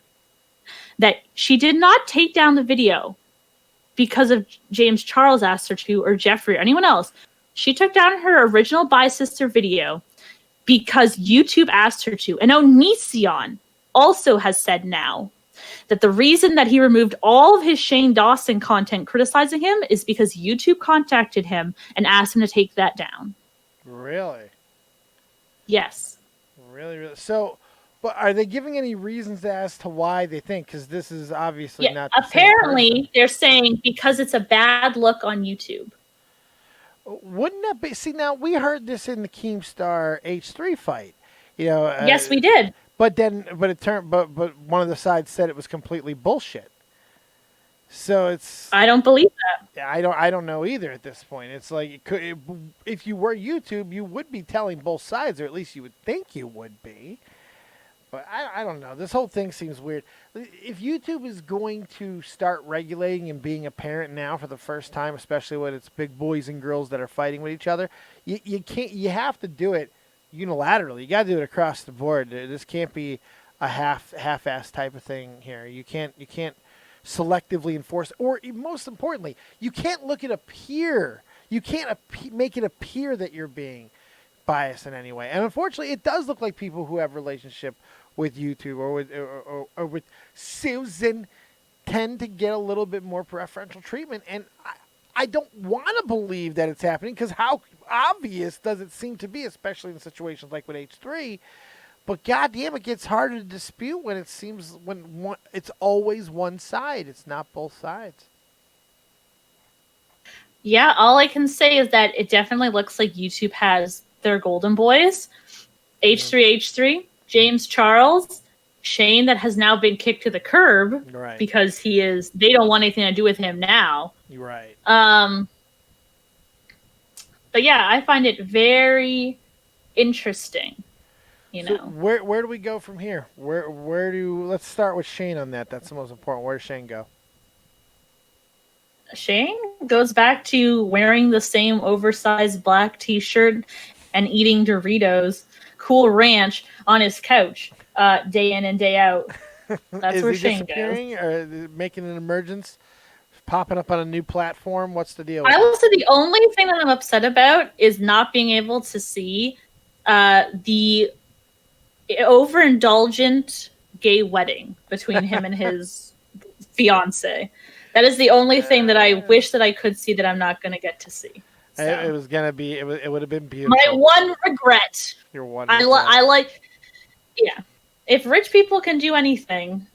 that she did not take down the video because of James Charles asked her to, or Jeffrey, or anyone else. She took down her original Bi Sister video because YouTube asked her to. And Onision also has said now that the reason that he removed all of his Shane Dawson content criticizing him is because YouTube contacted him and asked him to take that down. Really? Yes. Really? So, but are they giving any reasons as to why they think? Because this is obviously not the apparently, same person. They're saying because it's a bad look on YouTube. Wouldn't that be? See, now we heard this in the Keemstar H3 fight. Yes, we did. But one of the sides said it was completely bullshit. So it's I don't believe that. I don't know either at this point. It's like if you were YouTube, you would be telling both sides, or at least you would think you would be. But I don't know. This whole thing seems weird. If YouTube is going to start regulating and being a parent now for the first time, especially when it's big boys and girls that are fighting with each other, you can't. You have to do it unilaterally. You got to do it across the board. This can't be a half-ass type of thing here. You can't selectively enforce, or most importantly, you can't look at a peer. You can't make it appear that you're being biased in any way. And unfortunately, it does look like people who have relationship with YouTube or with Susan tend to get a little bit more preferential treatment. And I don't want to believe that it's happening, because how obvious does it seem to be, especially in situations like with H3. But goddamn, it gets harder to dispute when it seems it's always one side. It's not both sides. Yeah, all I can say is that it definitely looks like YouTube has their golden boys. H3, James Charles, Shane, that has now been kicked to the curb, Right. because they don't want anything to do with him now. You're right. But yeah, I find it very interesting. So where do we go from here? Let's start with Shane on that. That's the most important. Where does Shane go? Shane goes back to wearing the same oversized black t-shirt and eating Doritos, Cool Ranch on his couch, day in and day out. That's where Shane goes. Or making an emergence, popping up on a new platform? What's the deal? I will say the only thing that I'm upset about is not being able to see the overindulgent gay wedding between him and his fiance. That is the only thing that I wish that I could see that I'm not going to get to see. So. It was gonna be. It would have been beautiful. My one regret. Your one. I like. Yeah, if rich people can do anything,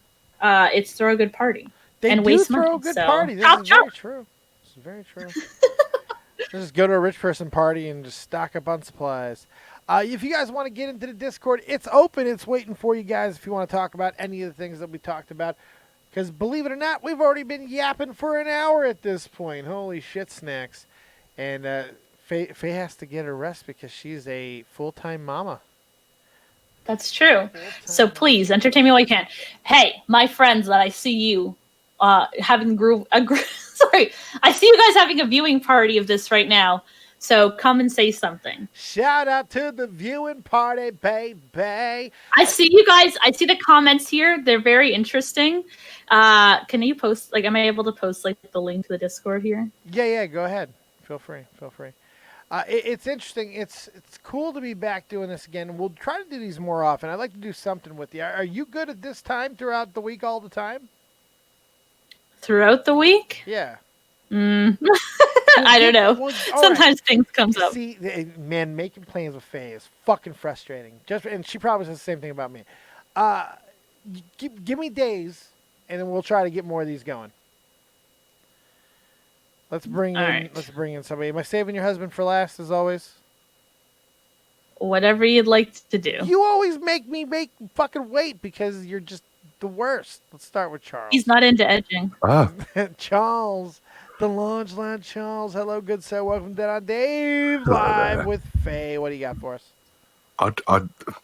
it's throw a good party and waste money. Throw a good party. This is very true. This is very true. Just go to a rich person party and just stock up on supplies. If you guys want to get into the Discord, it's open. It's waiting for you guys if you want to talk about any of the things that we talked about. Because believe it or not, we've already been yapping for an hour at this point. Holy shit snacks. And Faye has to get a rest because she's a full-time mama. That's true. So please, entertain me while you can. Hey, my friends that I see you having sorry, I see you guys having a viewing party of this right now. So come and say something. Shout out to the viewing party, baby. I see you guys. I see the comments here. They're very interesting. Can you post, am I able to post the link to the Discord here? Yeah, go ahead. Feel free. It's interesting. It's cool to be back doing this again. We'll try to do these more often. I'd like to do something with you. Are you good at this time throughout the week all the time? Throughout the week? Yeah. I don't know. Well, sometimes things comes up. See, man, making plans with Faye is fucking frustrating. And she probably says the same thing about me. Give me days, and then we'll try to get more of these going. Let's bring in somebody. Am I saving your husband for last, as always? Whatever you'd like to do. You always make me fucking wait because you're just the worst. Let's start with Charles. He's not into edging. Charles, the launch line. Charles, hello, good sir. Welcome to Dave live with Faye. What do you got for us? I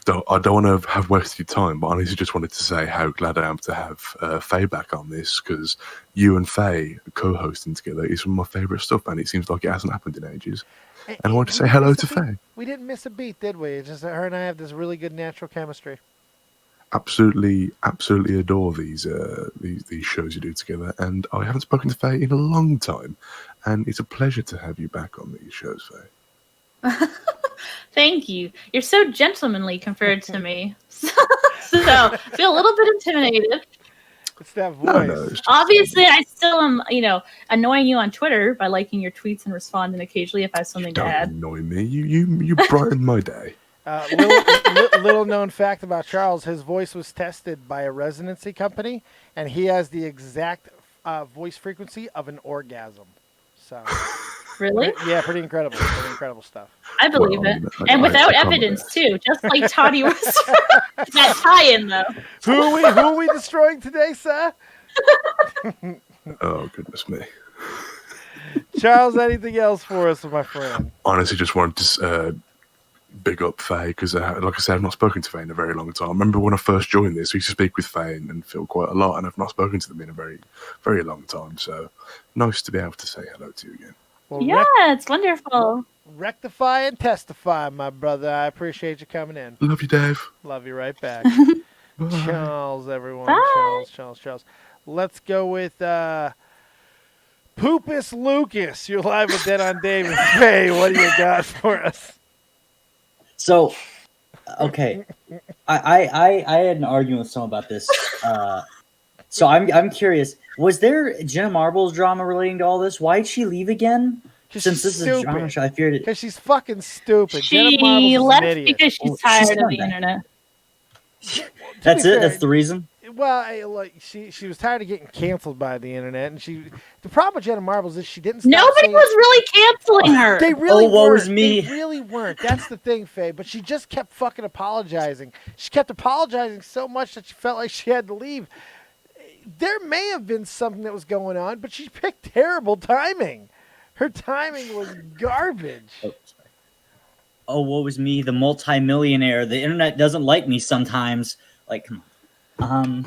don't want to have wasted your time, but I honestly just wanted to say how glad I am to have Faye back on this, because you and Faye co-hosting together is some of my favourite stuff, and it seems like it hasn't happened in ages. And I want to say hello to Faye. We didn't miss a beat, did we? It's just that her and I have this really good natural chemistry. Absolutely adore these shows you do together, and I haven't spoken to Faye in a long time, and it's a pleasure to have you back on these shows, Faye. Thank you. You're so gentlemanly compared to me. So I feel a little bit intimidated. It's that voice. No, obviously, I still am, annoying you on Twitter by liking your tweets and responding occasionally if I have something to add. Don't annoy me. You brighten my day. Little known fact about Charles, his voice was tested by a residency company, and he has the exact voice frequency of an orgasm. So Really? Yeah, pretty incredible. Pretty incredible stuff. I believe Well, it. I And without can't evidence, remember. too. Just like Toddy was. That tie-in, though. Who are we destroying today, sir? Oh, goodness me. Charles, anything else for us, my friend? Honestly, just wanted to big up Faye because, like I said, I've not spoken to Faye in a very long time. I remember when I first joined this, we used to speak with Faye and Phil quite a lot, and I've not spoken to them in a very, very long time. So nice to be able to say hello to you again. Well, Yeah, it's wonderful. rectify and testify, my brother. I appreciate you coming in. Love you, Dave. Love you right back. Bye. Charles, everyone. Bye. Charles. Let's go with Poopus Lucas. You're live with Dead on Dave and Faye. What do you got for us? So, okay, I had an argument with someone about this. So I'm curious. Was there Jenna Marbles drama relating to all this? Why did she leave again? Since this is a drama show, I feared it. Because she's fucking stupid. She Jenna Marbles is left an idiot. because she's Well, tired she's of not the that. internet. That's be it. fair, That's the reason. Well, like she was tired of getting canceled by the internet, and the problem with Jenna Marbles is she didn't. Stop Nobody saying, was really canceling her. They really Oh, woe weren't. is me. They really weren't. That's the thing, Faye. But she just kept fucking apologizing. She kept apologizing so much that she felt like she had to leave. There may have been something that was going on, but she picked terrible timing. Her timing was garbage. Oh, sorry. Oh, woe is me, the multimillionaire. The internet doesn't like me sometimes. Like, come on.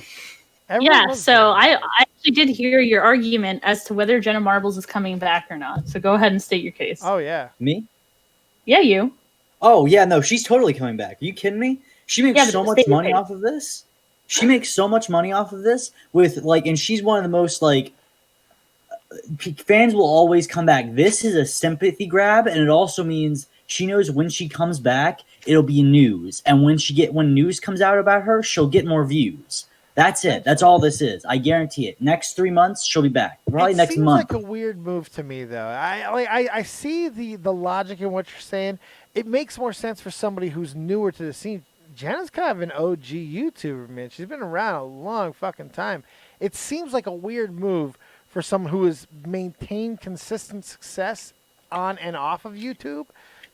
Everyone Yeah, was so garbage. I actually did hear your argument as to whether Jenna Marbles is coming back or not. So go ahead and state your case. Oh yeah. Me? Yeah, you. Oh yeah, no, she's totally coming back. Are you kidding me? She makes Yeah, but so much state your money case. off of this. She makes so much money off of this with like, and she's one of the most like fans will always come back. This is a sympathy grab, and it also means she knows when she comes back, it'll be news, and when news comes out about her, she'll get more views. That's it. That's all this is. I guarantee it. Next 3 months, she'll be back. Probably It next seems month. like a weird move to me, though. I see the logic in what you're saying. It makes more sense for somebody who's newer to the scene. Jenna's kind of an OG YouTuber, man. She's been around a long fucking time. It seems like a weird move for someone who has maintained consistent success on and off of YouTube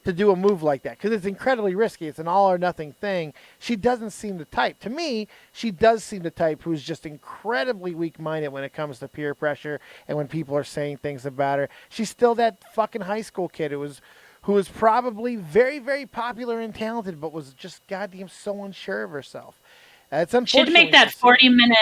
to do a move like that, because it's incredibly risky. It's an all or nothing thing. She doesn't seem the type. To me, she does seem the type who's just incredibly weak-minded when it comes to peer pressure and when people are saying things about her. She's still that fucking high school kid who was probably very, very popular and talented, but was just goddamn so unsure of herself. It's unfortunate. Should make that 40-minute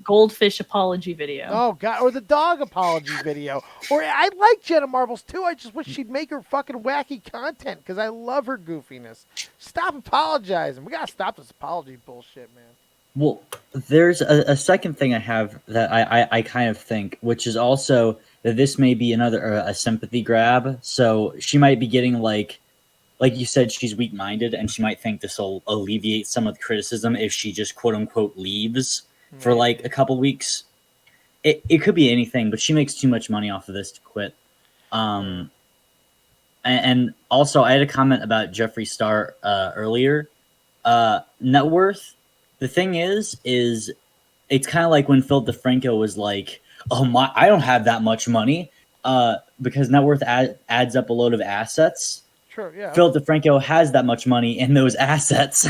goldfish apology video. Oh god, or the dog apology video. Or I like Jenna Marbles too. I just wish she'd make her fucking wacky content because I love her goofiness. Stop apologizing. We gotta stop this apology bullshit, man. Well, there's a second thing I have that I kind of think, which is also that this may be another a sympathy grab. So she might be getting like you said, she's weak-minded, and she might think this will alleviate some of the criticism if she just quote unquote leaves for like a couple weeks. It could be anything, but she makes too much money off of this to quit. And also, I had a comment about Jeffree Star earlier. Net worth. The thing is it's kind of like when Phil DeFranco was like, "Oh my, I don't have that much money," because net worth adds up a load of assets. Sure, yeah. Phil DeFranco has that much money in those assets.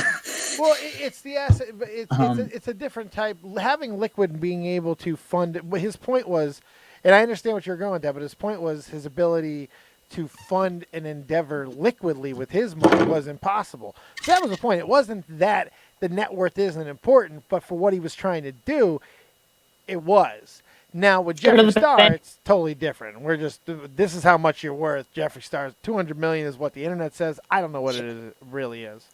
Well, it's the asset, but it's a different type. Having Liquid being able to fund it, his point was, and I understand what you're going at, but his point was his ability to fund an endeavor liquidly with his money was impossible. So that was the point. It wasn't that the net worth isn't important, but for what he was trying to do, it was. Now with Jeffree Star, it's totally different. We're just, this is how much you're worth. Jeffree Star's $200 million is what the internet says. I don't know what it really is.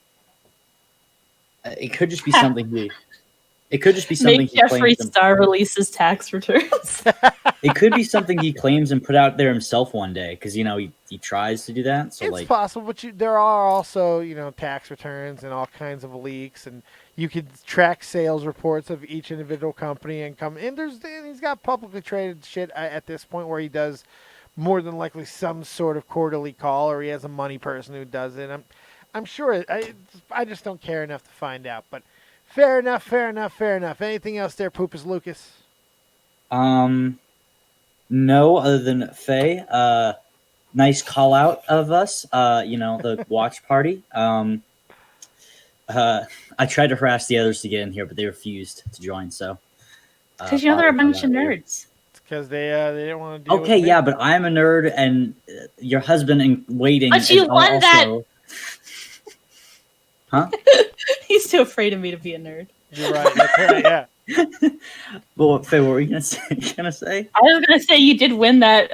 It could just be something It could just be something Make he Jeffree claims. Star release his tax returns. It could be something he claims and put out there himself one day, because he tries to do that. So It's possible, but there are also tax returns and all kinds of leaks, and you could track sales reports of each individual company and come. And he's got publicly traded shit at this point where he does more than likely some sort of quarterly call, or he has a money person who does it. I'm sure. I just don't care enough to find out. But fair enough. Anything else there, Poopus Lucas? No, other than Faye. nice call out of us. The watch party. I tried to harass the others to get in here, but they refused to join. So, Because they're a bunch of nerds. Because they didn't want to deal okay, with me. yeah, but I'm a nerd, and your husband in waiting. But you is won that. Huh? He's too afraid of me to be a nerd. You're right. That's right. Yeah. Well, Faye, what were you gonna say? I was gonna say you did win that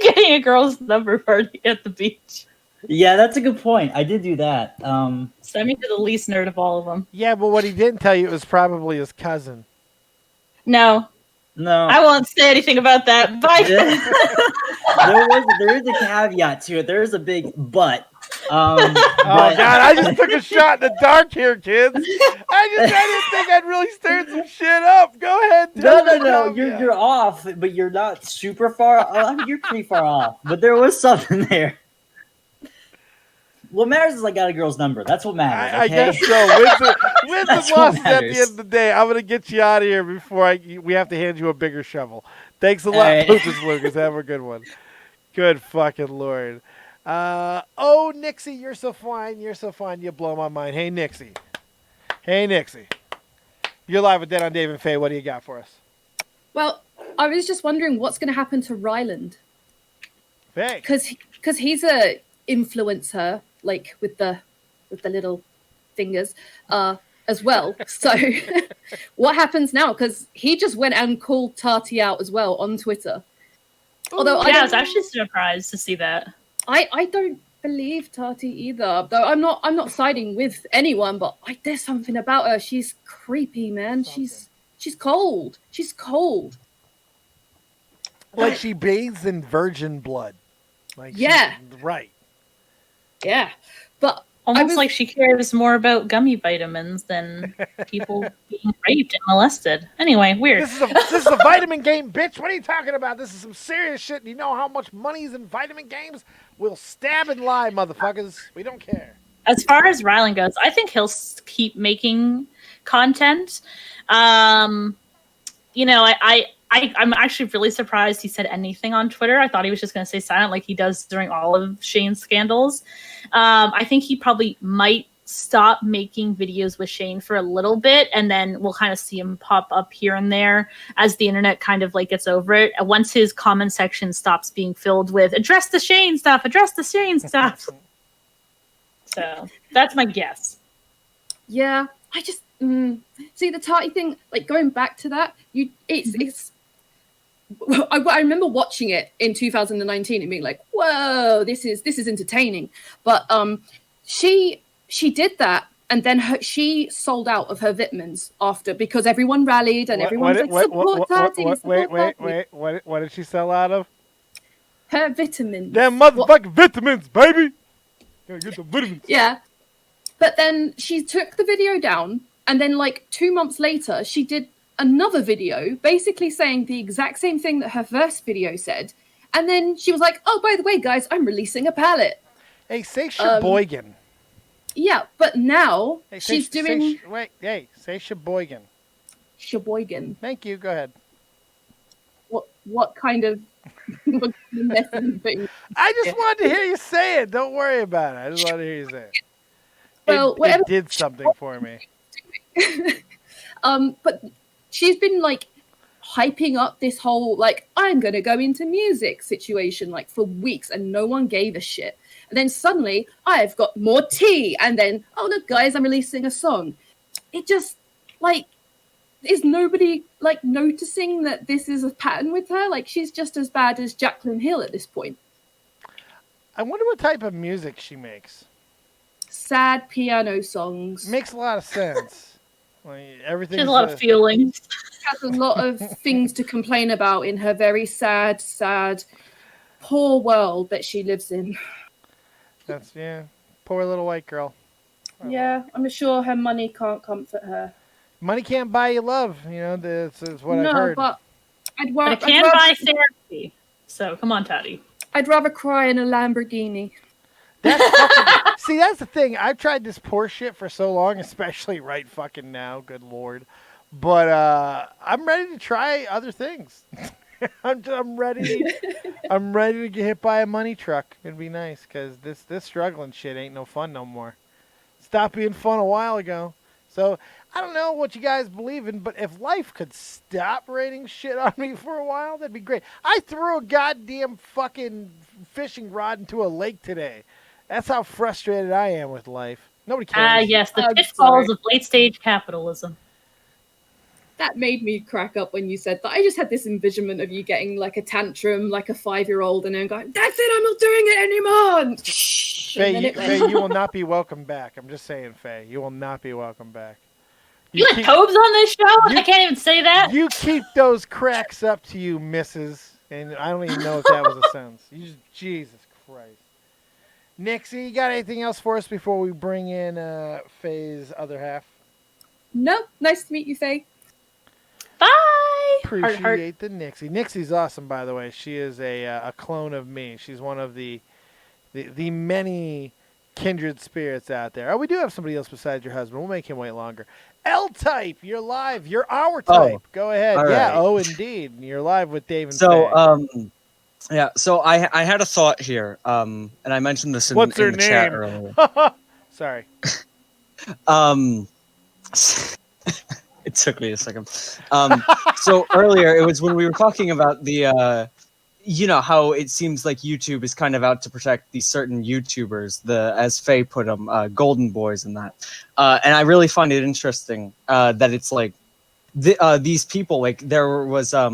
getting a girl's number party at the beach. Yeah, that's a good point. I did do that. Send me to the least nerd of all of them. Yeah, but what he didn't tell you was probably his cousin. No, I won't say anything about that. Bye. There is a caveat to it. There is a big but. Oh God! I just took a shot in the dark here, kids. I didn't think I'd really stirred some shit up. Go ahead. No. You're off, but you're not super far. You're pretty far off, but there was something there. What matters is I got a girl's number. That's what matters. Okay? I guess so. Wins and losses at the matters. end of the day. I'm gonna get you out of here before we have to hand you a bigger shovel. Thanks a lot, right. Lucas. Have a good one. Good fucking Lord. Oh, Nixie, you're so fine. You're so fine. You blow my mind. Hey, Nixie. You're live with Dead on Dave and Faye. What do you got for us? Well, I was just wondering what's going to happen to Ryland. Faye. Because he's a influencer, like with the little fingers, as well. So what happens now? Because he just went and called Tati out as well on Twitter. Although I was actually surprised to see that. I don't believe Tati either. Though I'm not siding with anyone, but there's something about her. She's creepy, man. She's cold. She's cold. Like she bathes in virgin blood. Right. Yeah. But almost like she cares more about gummy vitamins than people being raped and molested. Anyway, weird. This is a vitamin game, bitch. What are you talking about? This is some serious shit. You know how much money's in vitamin games? We'll stab and lie, motherfuckers. We don't care. As far as Ryland goes, I think he'll keep making content. I'm actually really surprised he said anything on Twitter. I thought he was just going to stay silent like he does during all of Shane's scandals. I think he probably might stop making videos with Shane for a little bit, and then we'll kind of see him pop up here and there as the internet kind of like gets over it. Once his comment section stops being filled with address the Shane stuff. So that's my guess. Yeah, I just see the Tati thing. Like going back to that, it's. I remember watching it in 2019 and being like, "Whoa, this is entertaining." But she did that, and then she sold out of her vitamins after because everyone rallied and everyone was like, "Support Tati." Wait. What did she sell out of? Her vitamins. Damn motherfucking vitamins, baby. Gotta get the vitamins. Yeah, but then she took the video down, and then like 2 months later, she did another video basically saying the exact same thing that her first video said, and then she was like, "Oh, by the way, guys, I'm releasing a palette." Hey, say Sheboygan. Yeah, but now she's doing. Say Sheboygan. Sheboygan. Thank you. Go ahead. What kind of messy thing? I just wanted to hear you say it. Don't worry about it. I just wanted to hear you say it. Well, it did something for me. But she's been like hyping up this whole like I'm gonna go into music situation like for weeks, and no one gave a shit. And then suddenly I've got more tea, and then oh look, guys, I'm releasing a song. It just like is nobody like noticing that this is a pattern with her? Like she's just as bad as Jaclyn Hill at this point. I wonder what type of music she makes. Sad piano songs. Makes a lot of sense. Like everything. She has a lot of feelings. She has a lot of things to complain about in her very sad, poor world that she lives in. That's poor little white girl. Yeah, I'm sure her money can't comfort her. Money can't buy you love. You know, this is what I've heard. But it can buy therapy. So come on, Tati. I'd rather cry in a Lamborghini. See, that's the thing. I've tried this poor shit for so long, especially right fucking now. Good Lord. But I'm ready to try other things. I'm ready. I'm ready to get hit by a money truck. It'd be nice because this struggling shit ain't no fun no more. Stopped being fun a while ago. So I don't know what you guys believe in, but if life could stop raining shit on me for a while, that'd be great. I threw a goddamn fucking fishing rod into a lake today. That's how frustrated I am with life. Nobody cares. Yes, the I'm pitfalls sorry. of late stage capitalism. That made me crack up when you said that. I just had this envisionment of you getting like a tantrum, like a 5-year-old, and then going, "That's it, I'm not doing it anymore." And then Faye, you will not be welcome back. I'm just saying, Faye, you will not be welcome back. You let Tobes on this show? I can't even say that. You keep those cracks up to you, missus. And I don't even know if that was a sentence. Jesus Christ. Nixie, you got anything else for us before we bring in Faye's other half? No, nice to meet you, Faye. Bye. Appreciate the Nixie. Nixie's awesome, by the way. She is a clone of me. She's one of the many kindred spirits out there. Oh, we do have somebody else besides your husband. We'll make him wait longer. L-Type, you're live. You're our type. Go ahead. all Yeah, right. oh, indeed. You're live with Dave and Faye. So, yeah. So I had a thought here, and I mentioned this in, What's in her the chat name? earlier. Sorry. It took me a second. So earlier, it was when we were talking about the, how it seems like YouTube is kind of out to protect these certain YouTubers, as Faye put them, golden boys and that. And I really find it interesting that it's like these people, like there was, I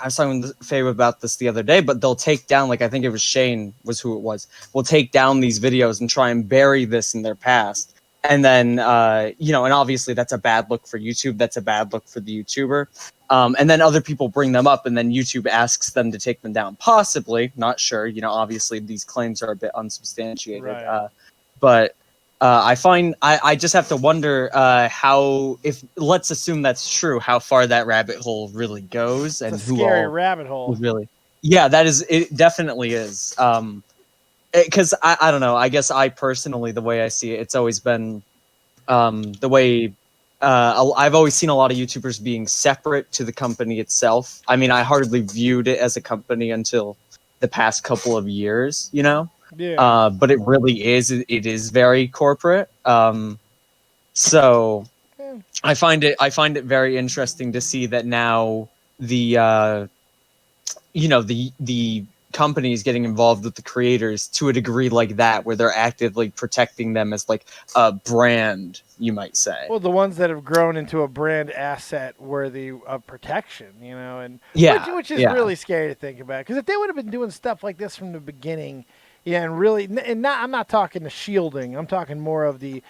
was talking to Faye about this the other day, but they'll take down, like I think it was Shane was who it was, will take down these videos and try and bury this in their past. And then, and obviously that's a bad look for YouTube. That's a bad look for the YouTuber. And then other people bring them up and then YouTube asks them to take them down. Possibly, not sure. Obviously these claims are a bit unsubstantiated. Right. But I just have to wonder how, if let's assume that's true, how far that rabbit hole really goes and It's a who scary all rabbit hole. really. Yeah, it definitely is. Because I don't know. I guess I personally, the way I see it, it's always been the way I've always seen a lot of YouTubers being separate to the company itself. I mean, I hardly viewed it as a company until the past couple of years, Yeah. But it really is. It is very corporate. So Yeah. I find it very interesting to see that now the companies getting involved with the creators to a degree like that, where they're actively protecting them as like a brand, you might say. Well, the ones that have grown into a brand asset worthy of protection, and which is really scary to think about. Because if they would have been doing stuff like this from the beginning, and really, I'm not talking the shielding. I'm talking more of the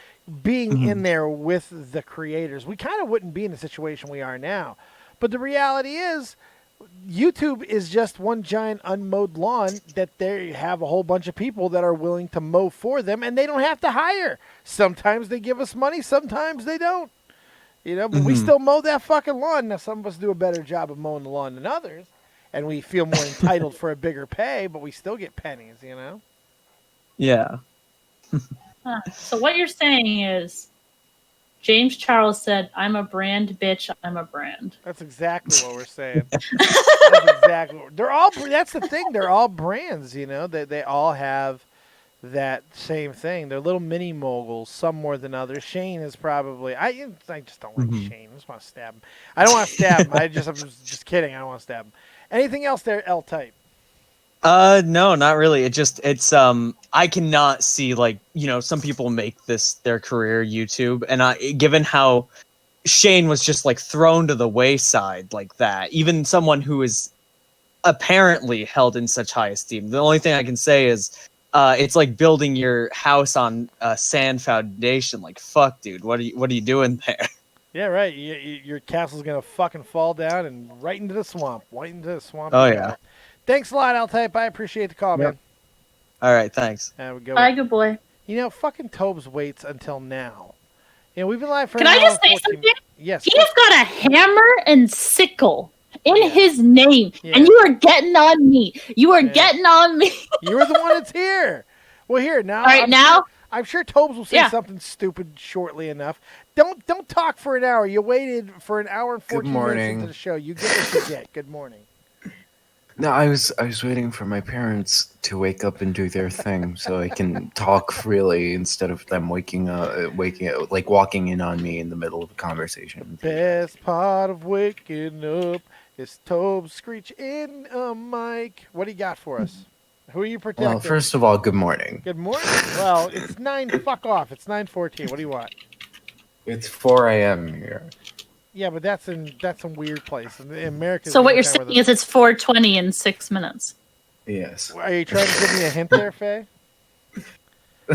being in there with the creators. We kind of wouldn't be in the situation we are now. But the reality is, YouTube is just one giant unmowed lawn that they have a whole bunch of people that are willing to mow for them, and they don't have to hire. Sometimes they give us money, sometimes they don't. But we still mow that fucking lawn. Now, some of us do a better job of mowing the lawn than others, and we feel more entitled for a bigger pay, but we still get pennies, Yeah. So what you're saying is, James Charles said, "I'm a brand, bitch. I'm a brand." That's exactly what we're saying. That's exactly. That's the thing. They're all brands. They all have that same thing. They're little mini moguls, some more than others. Shane is probably. I just don't like Shane. I just want to stab him. I don't want to stab him. I'm just kidding. I don't want to stab him. Anything else there, L-Type? No, not really. It's I cannot see, like, some people make this their career YouTube, and given how Shane was just like thrown to the wayside like that, even someone who is apparently held in such high esteem, the only thing I can say is it's like building your house on a sand foundation. Like, fuck, dude, what are you doing there? Yeah, right. Your castle's gonna fucking fall down and right into the swamp. Right into the swamp. Oh yeah. Thanks a lot, L-Type. I appreciate the call, man. All right, thanks. We go. Bye, good boy. Fucking Tobes waits until now. We've been live for Can an I hour just and say 14 something? Yes. He's got a hammer and sickle in his name, Yeah. and you are getting on me. You are getting on me. You were the one that's here. Well, here now. All right, I'm sure Tobes will say Yeah. something stupid shortly enough. Don't talk for an hour. You waited for an hour and 14 minutes into the show. You get what you get. Good morning. No, I was waiting for my parents to wake up and do their thing so I can talk freely instead of them waking up, like walking in on me in the middle of a conversation. Best part of waking up is Tobe screech in a mic. What do you got for us? Who are you protecting? Well, first of all, good morning. Good morning. Well, it's 9. Fuck off. It's 9:14. What do you want? It's 4 a.m. here. Yeah, but that's some weird place. In America. So what you're saying is it's 4:20 in 6 minutes. Yes. Are you trying to give me a hint there, Faye?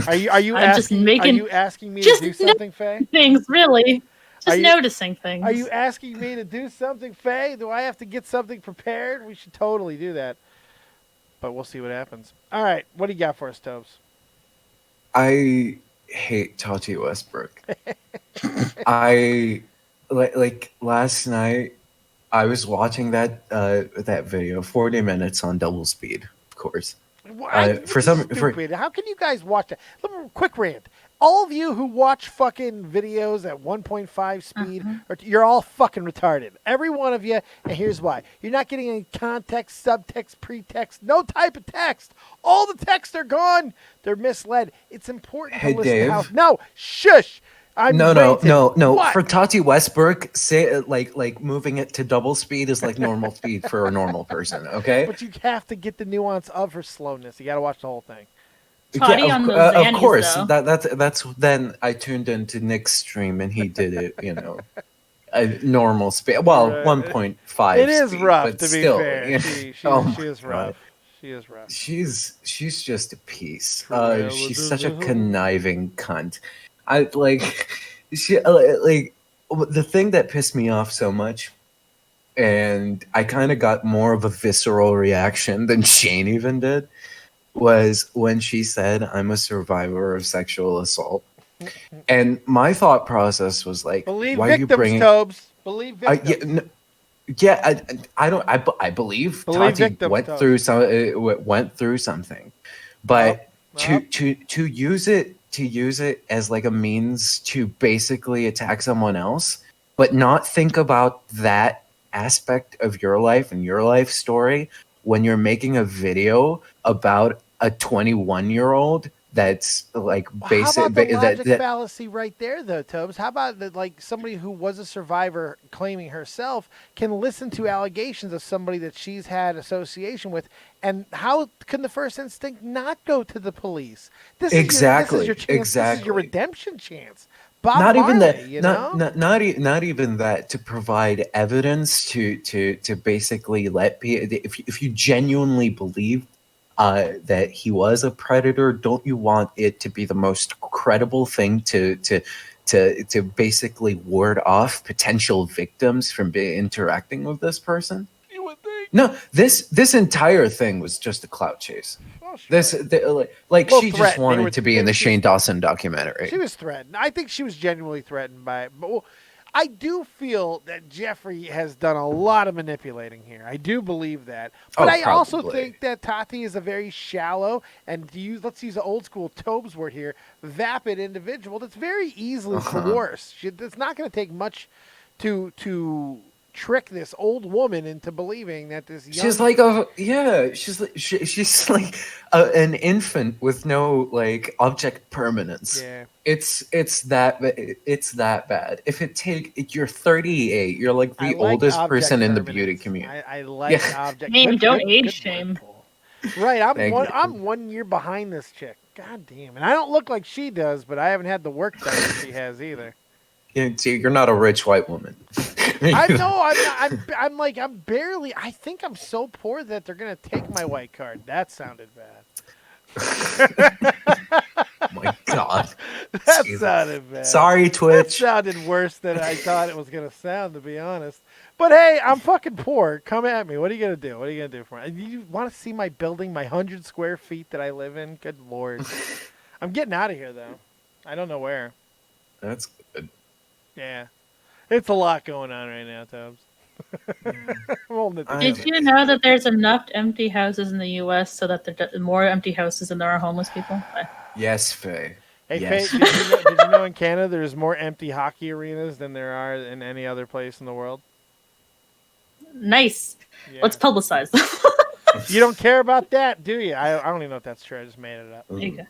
Are you I'm just asking? making- Are you asking me to do something, Faye? Things, really. Just noticing things. Are you asking me to do something, Faye? Do I have to get something prepared? We should totally do that. But we'll see what happens. All right, what do you got for us, Tobes? I hate Tati Westbrook. I like last night. I was watching that video, 40 minutes on double speed, of course. Stupid. How can you guys watch that? Quick rant. All of you who watch fucking videos at 1.5 speed, you're all fucking retarded. Every one of you, and here's why. You're not getting any context, subtext, pretext, no type of text. All the texts are gone. They're misled. It's important to listen Dave. to how... No, shush! No. What? For Tati Westbrook, say like moving it to double speed is like normal speed for a normal person. Okay, But you have to get the nuance of her slowness. You got to watch the whole thing. Toddy on those of Xannies, course. though. That's then I tuned into Nick's stream and he did it. You know, a normal speed. Well, 1.5. It is speed, rough, but to be still, fair. you know. She is rough. She is rough. She's just a piece. Well, She's such a conniving cunt. I like she like the thing that pissed me off so much, and I kind of got more of a visceral reaction than Shane even did, was when she said, "I'm a survivor of sexual assault," and my thought process was like, Believe "Why are you victims, bringing?" Tobes. Believe victims. I don't. I believe Believe Tati victims, went Tobes. through went through something, but Nope. to use it as like a means to basically attack someone else, but not think about that aspect of your life and your life story when you're making a video about a 21-year-old that's like How basic about the logic fallacy right there, though, Tobes? How about that? Like somebody who was a survivor claiming herself can listen to allegations of somebody that she's had association with, and how can the first instinct not go to the police? This Exactly, is your chance. This is your exactly. redemption chance. Bob not even Marley, that you know? not even that, to provide evidence to basically let people, if you genuinely believe that he was a predator, don't you want it to be the most credible thing to basically ward off potential victims from interacting with this person? You would think. No, this entire thing was just a clout chase. Oh, sure. She just threatened. wanted to be in the Shane Dawson documentary. She was threatened. I think she was genuinely threatened by it. But I do feel that Jeffrey has done a lot of manipulating here. I do believe that. But I also think that Tati is a very shallow, and let's use the old school Tobes word here, vapid individual that's very easily coerced. It's not going to take much to trick this old woman into believing that this young... she's like an infant with no like object permanence. Yeah. It's that bad. You're 38, you're like the oldest person in the beauty community. I like object. Don't age shame. Right, I'm 1 year behind this chick. God damn, and I don't look like she does, but I haven't had the work done that she has either. You're not a rich white woman. I know. I'm barely. I think I'm so poor that they're gonna take my white card. That sounded bad. Oh my God. That sounded bad. Sorry, Twitch. That sounded worse than I thought it was gonna sound, to be honest. But hey, I'm fucking poor. Come at me. What are you gonna do? What are you gonna do for me? You want to see my building, my 100 square feet that I live in? Good Lord. I'm getting out of here though. I don't know where. That's good. Yeah. It's a lot going on right now, Tubbs. Did you know that there's enough empty houses in the U.S. so that there are more empty houses than there are homeless people? Yes, Faye. Hey, yes. Faye, did you know in Canada there's more empty hockey arenas than there are in any other place in the world? Nice. Yeah. Let's publicize them. You don't care about that, do you? I don't even know if that's true. I just made it up. There you go.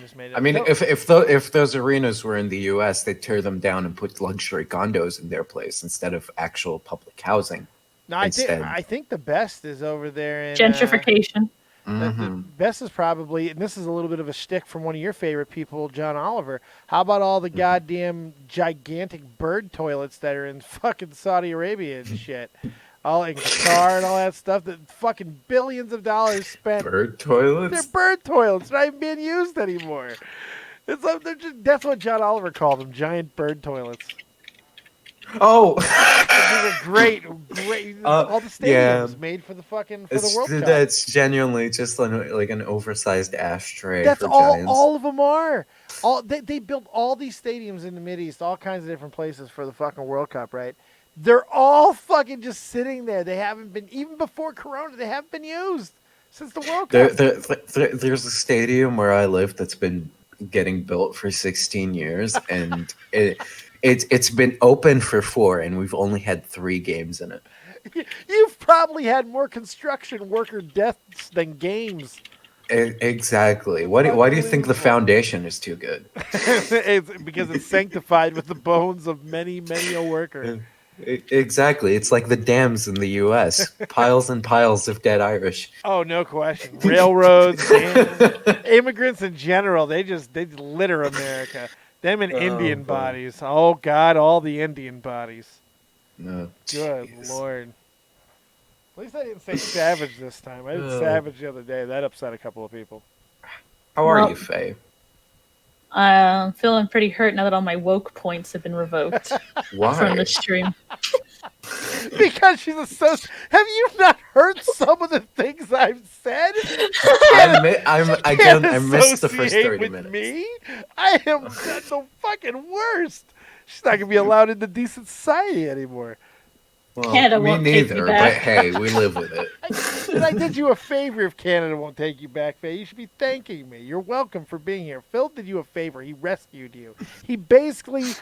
Just made it I mean, up. if those arenas were in the U.S., they'd tear them down and put luxury condos in their place instead of actual public housing. No, I think the best is over there in Gentrification. The best is probably, and this is a little bit of a shtick from one of your favorite people, John Oliver. How about all the goddamn gigantic bird toilets that are in fucking Saudi Arabia and shit? All in Qatar and all that stuff. That fucking billions of dollars spent. Bird toilets? They're bird toilets. They're not even being used anymore. It's like, that's what John Oliver called them, giant bird toilets. Oh, these are great. All the stadiums made for the World Cup. That's genuinely just like an oversized ashtray. That's for all. Giants. All of them are. They built all these stadiums in the Mideast, all kinds of different places for the fucking World Cup, right? They're all fucking just sitting there. They haven't been, even before Corona, they haven't been used since the World Cup. There's a stadium where I live that's been getting built for 16 years, and it's been open for 4, and we've only had 3 games in it. You've probably had more construction worker deaths than games. Exactly. Why do you think the foundation is too good? It's because it's sanctified with the bones of many a worker. Exactly. It's like the dams in the U.S. Piles and piles of dead Irish. Oh, no question. Railroads, dams, immigrants in general, they litter America. Them and Indian bodies. Oh, God, all the Indian bodies. No. Good Lord. At least I didn't say savage this time. I did savage the other day. That upset a couple of people. How are you, Faye? I'm feeling pretty hurt now that all my woke points have been revoked from the stream. Because she's a Have you not heard some of the things I've said? I missed the first 30 with minutes. Me? I am the fucking worst. She's not gonna be allowed into decent society anymore. Well, Canada me won't take neither, you back. but hey, we live with it. And I did you a favor if Canada won't take you back, Faye. You should be thanking me. You're welcome for being here. Phil did you a favor. He rescued you. He basically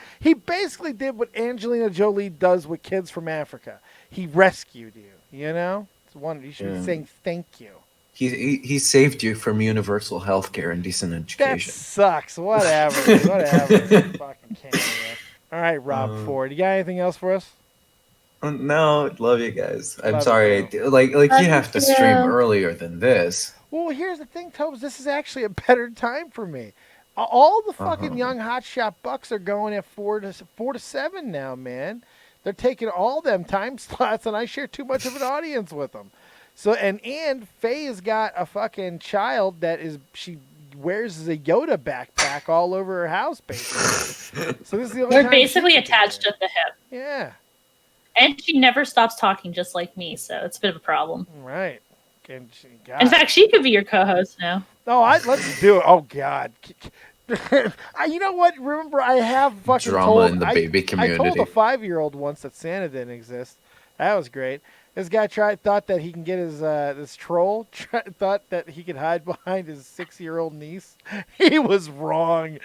did what Angelina Jolie does with kids from Africa. He rescued you. You know? It's one. You should be saying thank you. He saved you from universal health care and decent education. That sucks. Whatever. Fucking Canada. All right, Rob Ford. You got anything else for us? No, love you guys. I'm Love sorry. you. Like you have to stream earlier than this. Well, here's the thing, Tobes. This is actually a better time for me. All the fucking young hotshot bucks are going at 4 to 7 now, man. They're taking all them time slots, and I share too much of an audience with them. So and Faye has got a fucking child that she wears a Yoda backpack all over her house, basically. So this is the only We're time basically attached at the hip. Yeah. And she never stops talking, just like me, so it's a bit of a problem. Right. In fact, she could be your co-host now. No, let's do it. Oh, God. You know what? Remember, I have fucking drama in the baby community. I told a 5-year-old once that Santa didn't exist. That was great. This guy thought that he can get his this troll. Thought that he could hide behind his 6-year-old niece. He was wrong.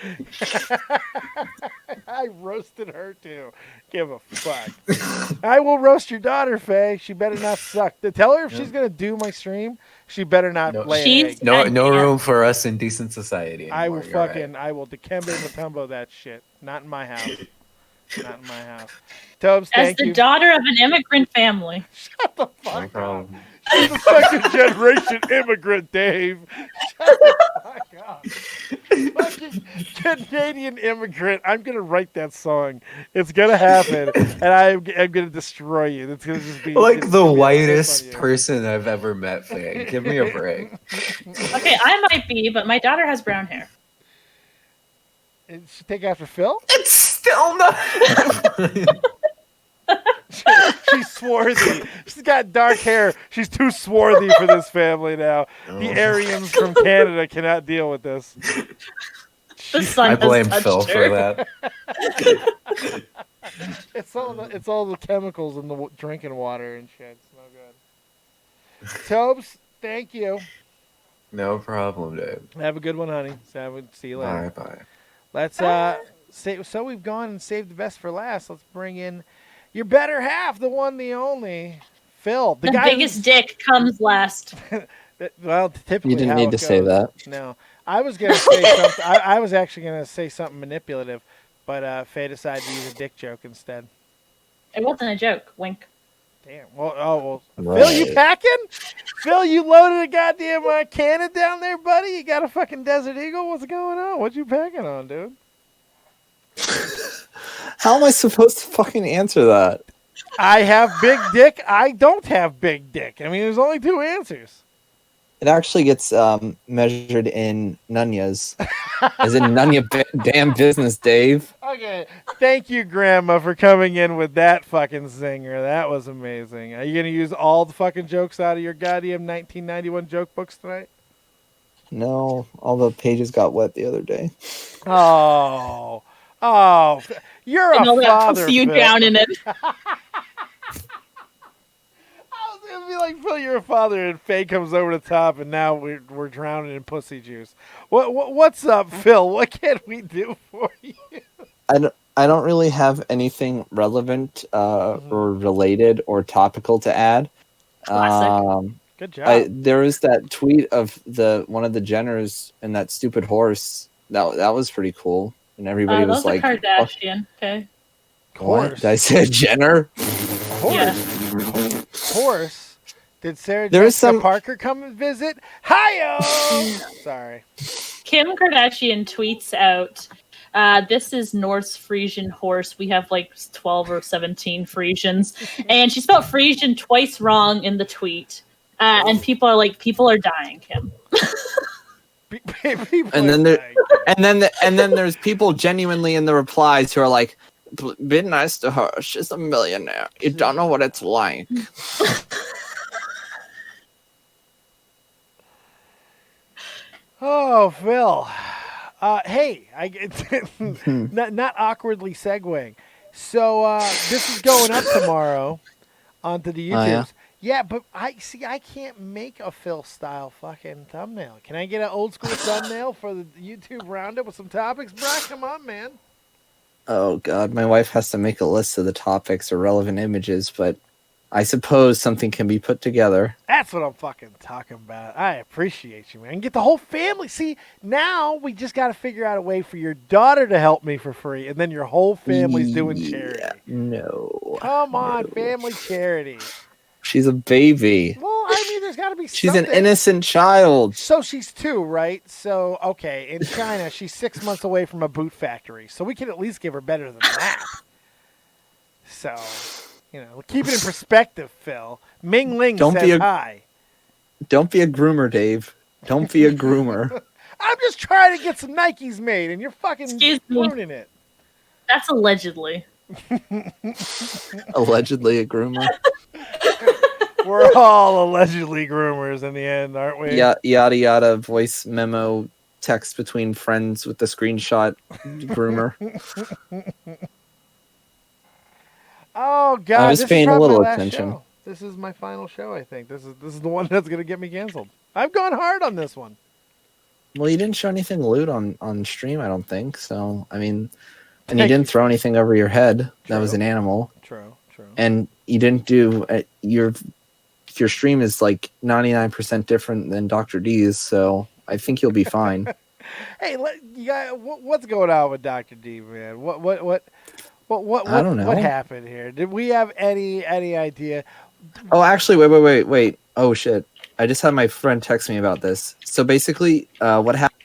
I roasted her too. Give a fuck. I will roast your daughter, Faye. She better not suck. Tell her if she's gonna do my stream, she better not lay an egg. No room for us in decent society anymore. I will Dikembe Mutombo that shit. Not in my house. Not in my house. Tobes, As thank the you. daughter of an immigrant family. Shut the fuck No up. problem. She's a second-generation immigrant, Dave. Shut the fuck up. Fucking Canadian immigrant. I'm going to write that song. It's going to happen, and I'm going to destroy you. It's going to just be... Like the whitest person I've ever met, Faye. Give me a break. Okay, I might be, but my daughter has brown hair. Did she take after Phil? It's still not... She's swarthy. She's got dark hair. She's too swarthy for this family now. The Aryans from Canada cannot deal with this. The sun I blame has Phil touched her. for that. It's all the chemicals in the drinking water and shit. It's no good. Tobes, thank you. No problem, Dave. Have a good one, honey. See you later. Bye. Let's so we've gone and saved the best for last. Let's bring in your better half, the one, the only, Phil, The guy biggest dick comes last. well, typically You didn't how need it to say goes. that. No, I was gonna say something. I was actually gonna say something manipulative, but Faye decided to use a dick joke instead. It wasn't a joke. Wink. Damn. Well. Right. Phil, you packing? Phil, you loaded a goddamn cannon down there, buddy? You got a fucking Desert Eagle? What's going on? What you packing on, dude? How am I supposed to fucking answer that? I have big dick. I don't have big dick. I mean, there's only two answers. It actually gets measured in nunyas. As in nunya damn business, Dave. Okay. Thank you, Grandma, for coming in with that fucking zinger. That was amazing. Are you going to use all the fucking jokes out of your goddamn 1991 joke books tonight? No, all the pages got wet the other day. Oh, you're And a only have father, to see you Phil. down in it. It'd be like Phil, you're a father, and Faye comes over the top, and now we're drowning in pussy juice. What's up, Phil? What can we do for you? I don't really have anything relevant or related or topical to add. Classic. Good job. There was that tweet of one of the Jenners and that stupid horse. That was pretty cool, and everybody was Those like, are Kardashian. Okay. "What? Did I say Jenner?" Horse. Yeah. Horse. Did Sarah There is Jessica some- Parker come and visit? Hi-yo! Sorry. Kim Kardashian tweets out, this is Norse Frisian horse. We have like 12 or 17 Frisians. And she spelled Frisian twice wrong in the tweet. And people are dying, Kim. And then there's people genuinely in the replies who are like, "Be nice to her. She's a millionaire. You don't know what it's like." Oh, Phil. Hey, not awkwardly segueing. So this is going up tomorrow onto the YouTubes. yeah? Yeah, but I can't make a Phil style fucking thumbnail. Can I get an old school thumbnail for the YouTube roundup with some topics, bro? Come on, man. Oh god, my wife has to make a list of the topics or relevant images, but I suppose something can be put together. That's what I'm fucking talking about. I appreciate you, man. Get the whole family. See, now we just got to figure out a way for your daughter to help me for free, and then your whole family's doing charity. No. Come on, family charity. She's a baby. Well, I mean, there's got to be She's something. an innocent child. So she's 2, right? So, okay, in China, she's 6 months away from a boot factory. So we can at least give her better than that. So, keep it in perspective, Phil. Ming Ling says hi. Don't be a groomer, Dave. Don't be a groomer. I'm just trying to get some Nikes made, and you're fucking Excuse me. ruining it. That's allegedly. Allegedly a groomer. We're all allegedly groomers in the end, aren't we? Yeah, yada yada. Voice memo text between friends with the screenshot. Groomer. Oh God! I was this paying is a probably little my last attention. show. This is my final show. I think this is the one that's gonna get me canceled. I've gone hard on this one. Well, you didn't show anything lewd on stream, I don't think. So, I mean, and you didn't throw anything over your head. That was an animal. True. And you didn't do your stream is like 99% different than Dr. D's, so I think you'll be fine. Hey, you guys, what's going on with Dr. D, man? What I don't know. What happened here? Did we have any idea? Oh, actually, wait. Oh shit! I just had my friend text me about this. So basically, what happened?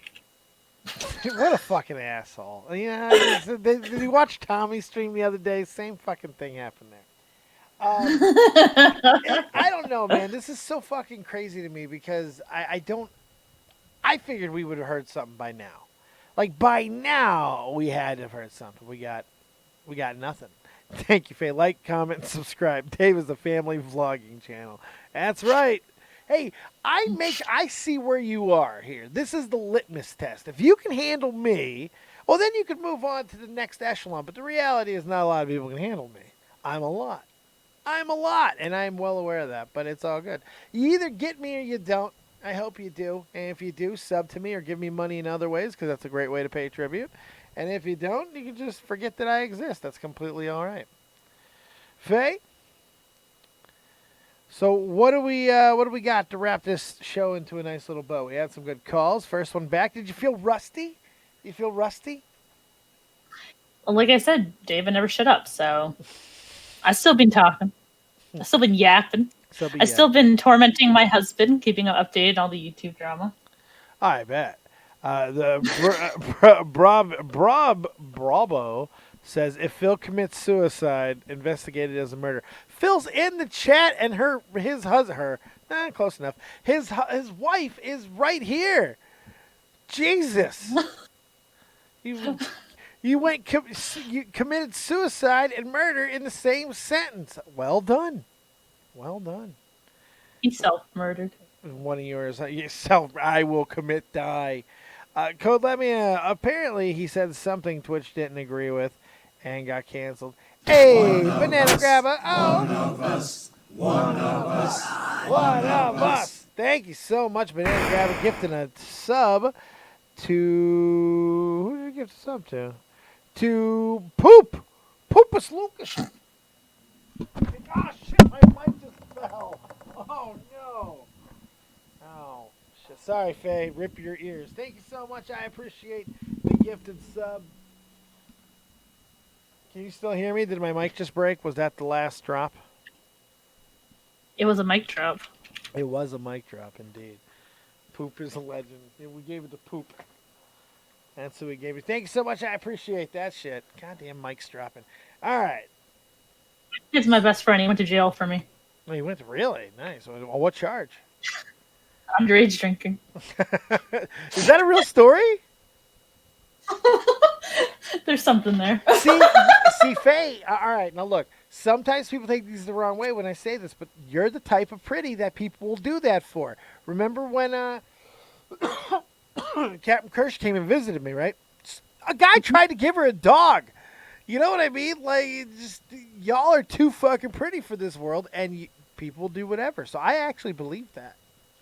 What a fucking asshole! Did you watch Tommy's stream the other day? Same fucking thing happened there. I don't know, man. This is so fucking crazy to me because I figured we would have heard something by now. Like by now, we had to have heard something. We got nothing. Thank you, Faye. Like, comment, and subscribe. Dave is the family vlogging channel. That's right. Hey, I see where you are here. This is the litmus test. If you can handle me, well, then you can move on to the next echelon. But the reality is not a lot of people can handle me. I'm a lot, and I'm well aware of that, but it's all good. You either get me or you don't. I hope you do. And if you do, sub to me or give me money in other ways, because that's a great way to pay tribute. And if you don't, you can just forget that I exist. That's completely all right. Faye? So what do we got to wrap this show into a nice little bow? We had some good calls. First one back. Did you feel rusty? You feel rusty? Well, like I said, David never shut up, so I still been talking. I still been yapping. I still been tormenting my husband, keeping him updated on all the YouTube drama. I bet. Bravo says if Phil commits suicide, investigated as a murder. Phil's in the chat, and close enough. His wife is right here. Jesus, you committed suicide and murder in the same sentence. Well done. Well done. He self-murdered. One of yours. I will commit die. Code Lemia, apparently he said something Twitch didn't agree with and got canceled. Hey, Banana Grabber. Oh. One of us. One of us. One of us. Thank you so much, Banana Grabber, gifting a sub to... Who did you gift a sub to? To Poop. Poopus Lucas. Oh, shit, my mic just fell. Oh, no. Oh, shit. Sorry, Faye. Rip your ears. Thank you so much. I appreciate the gifted sub. Can you still hear me? Did my mic just break? Was that the last drop? It was a mic drop. It was a mic drop, indeed. Poop is a legend. We gave it to Poop. That's who we gave it. Thank you so much. I appreciate that shit. Goddamn mic's dropping. All right. He's my best friend. He went to jail for me. Oh, he went to really? Nice. On what charge? Underage drinking. Is that a real story? There's something there. See, Faye. All right, now look. Sometimes people take these the wrong way when I say this, but you're the type of pretty that people will do that for. Remember when Captain Kirsch came and visited me, right? A guy tried to give her a dog. You know what I mean? Like, y'all are too fucking pretty for this world, and people do whatever. So I actually believe that.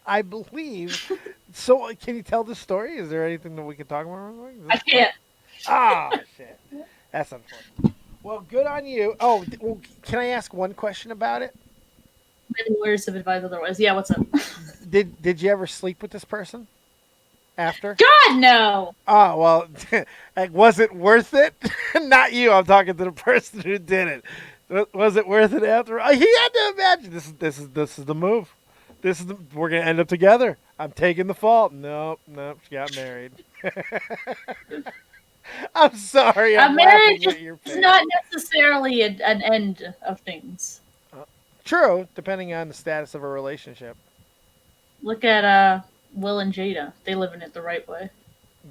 I believe. So can you tell the story? Is there anything that we can talk about? I can't. Ah, shit. That's unfortunate. Well, good on you. Oh, well, can I ask one question about it? Many lawyers have advised otherwise. Yeah, what's up? Did you ever sleep with this person after? God, no. Oh, well, like, was it worth it? Not you. I'm talking to the person who did it. Was it worth it after? He had to imagine this is the move. We're gonna end up together. I'm taking the fault. Nope. She got married. I'm sorry. A marriage is not necessarily an end of things. True, depending on the status of a relationship. Look at Will and Jada. They live in it the right way.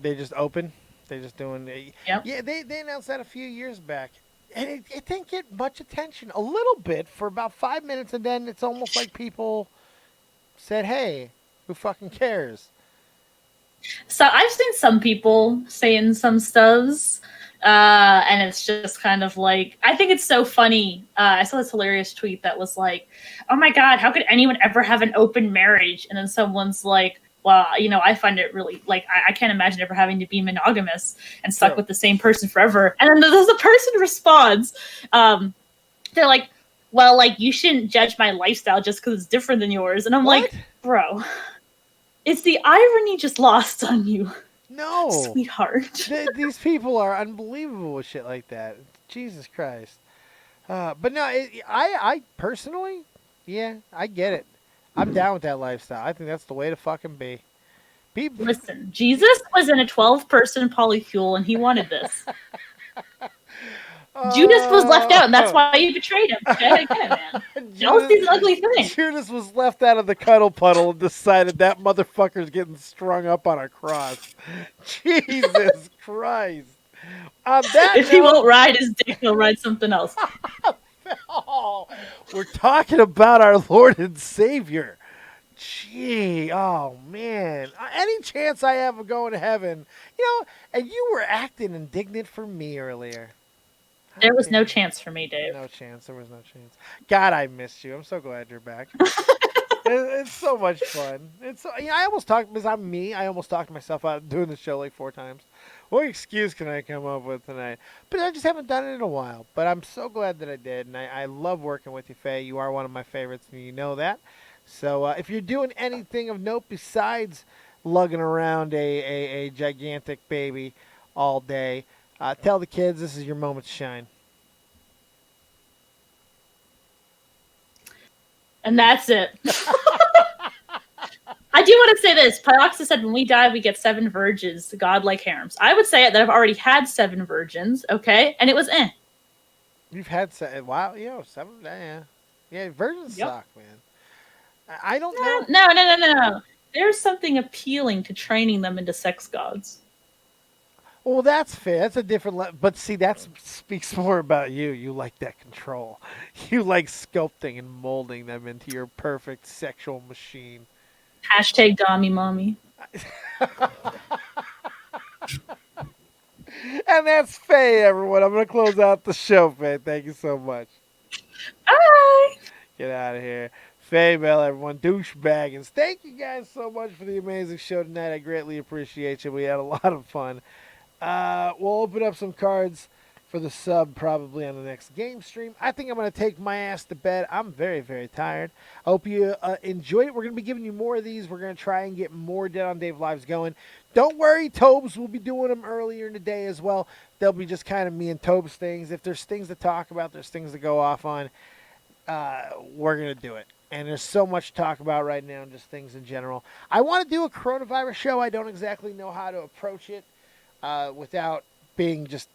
They just open. They just doing. Yep. Yeah, they announced that a few years back, and it didn't get much attention. A little bit for about 5 minutes, and then it's almost like people said, "Hey, who fucking cares?" So I've seen some people saying some stuffs, and it's just kind of like, I think it's so funny. I saw this hilarious tweet that was like, "Oh my God, how could anyone ever have an open marriage?" And then someone's like, "Well, I find it really, like, I can't imagine ever having to be monogamous and stuck with the same person forever." And then the person responds, they're like, "Well, like, you shouldn't judge my lifestyle just because it's different than yours." And I'm like, bro, it's the irony just lost on you. No. Sweetheart. These people are unbelievable with shit like that. Jesus Christ. But no, I personally, yeah, I get it. I'm down with that lifestyle. I think that's the way to fucking be. Listen, Jesus was in a 12-person polyfuel, and he wanted this. Judas was left out, and that's why you betrayed him. Okay, I get it, man. Jealousy's an ugly thing. Judas was left out of the cuddle puddle and decided that motherfucker's getting strung up on a cross. Jesus Christ. If he won't ride his dick, he'll ride something else. Oh, we're talking about our Lord and Savior. Gee, oh man. Any chance I have of going to heaven, and you were acting indignant for me earlier. There was no chance for me, Dave. No chance. There was no chance. God, I missed you. I'm so glad you're back. It's so much fun. I almost talked, because I'm me, I almost talked myself out of doing the show like 4 times. What excuse can I come up with tonight? But I just haven't done it in a while. But I'm so glad that I did, and I love working with you, Faye. You are one of my favorites, and you know that. So if you're doing anything of note besides lugging around a gigantic baby all day, tell the kids this is your moment to shine. And that's it. I do want to say this. Pyoxa said when we die, we get 7 virgins, godlike harems. I would say that I've already had 7 virgins, okay? And it was You've had 7. Wow, 7. Yeah, virgins suck, man. I don't know. No. There's something appealing to training them into sex gods. Well, that's fair. That's a different but see, that speaks more about you. You like that control. You like sculpting and molding them into your perfect sexual machine. Hashtag Dami Mommy. And that's Faye, everyone. I'm going to close out the show, Faye. Thank you so much. Bye. Get out of here. Faye Bell, everyone. Douchebaggins. Thank you guys so much for the amazing show tonight. I greatly appreciate you. We had a lot of fun. We'll open up some cards for the sub probably on the next game stream. I think I'm going to take my ass to bed. I'm very, very tired. I hope you enjoyed it. We're going to be giving you more of these. We're going to try and get more Dead on Dave lives going. Don't worry, Tobes will be doing them earlier in the day as well. They'll be just kind of me and Tobes things. If there's things to talk about, there's things to go off on, we're going to do it. And there's so much to talk about right now, just things in general. I want to do a coronavirus show. I don't exactly know how to approach it without being just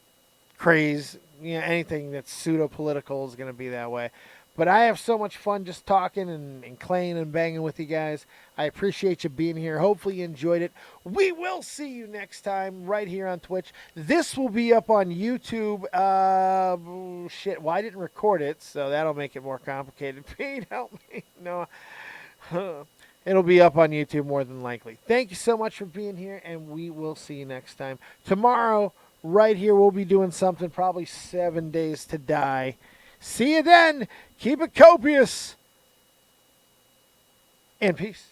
craze. Anything that's pseudo-political is going to be that way. But I have so much fun just talking and claying and banging with you guys. I appreciate you being here. Hopefully you enjoyed it. We will see you next time right here on Twitch. This will be up on YouTube. Well, I didn't record it, so that'll make it more complicated. Pete, help me. No. It'll be up on YouTube more than likely. Thank you so much for being here, and we will see you next time. Tomorrow, right here, we'll be doing something, probably 7 Days to Die. See you then. Keep it copious. And peace.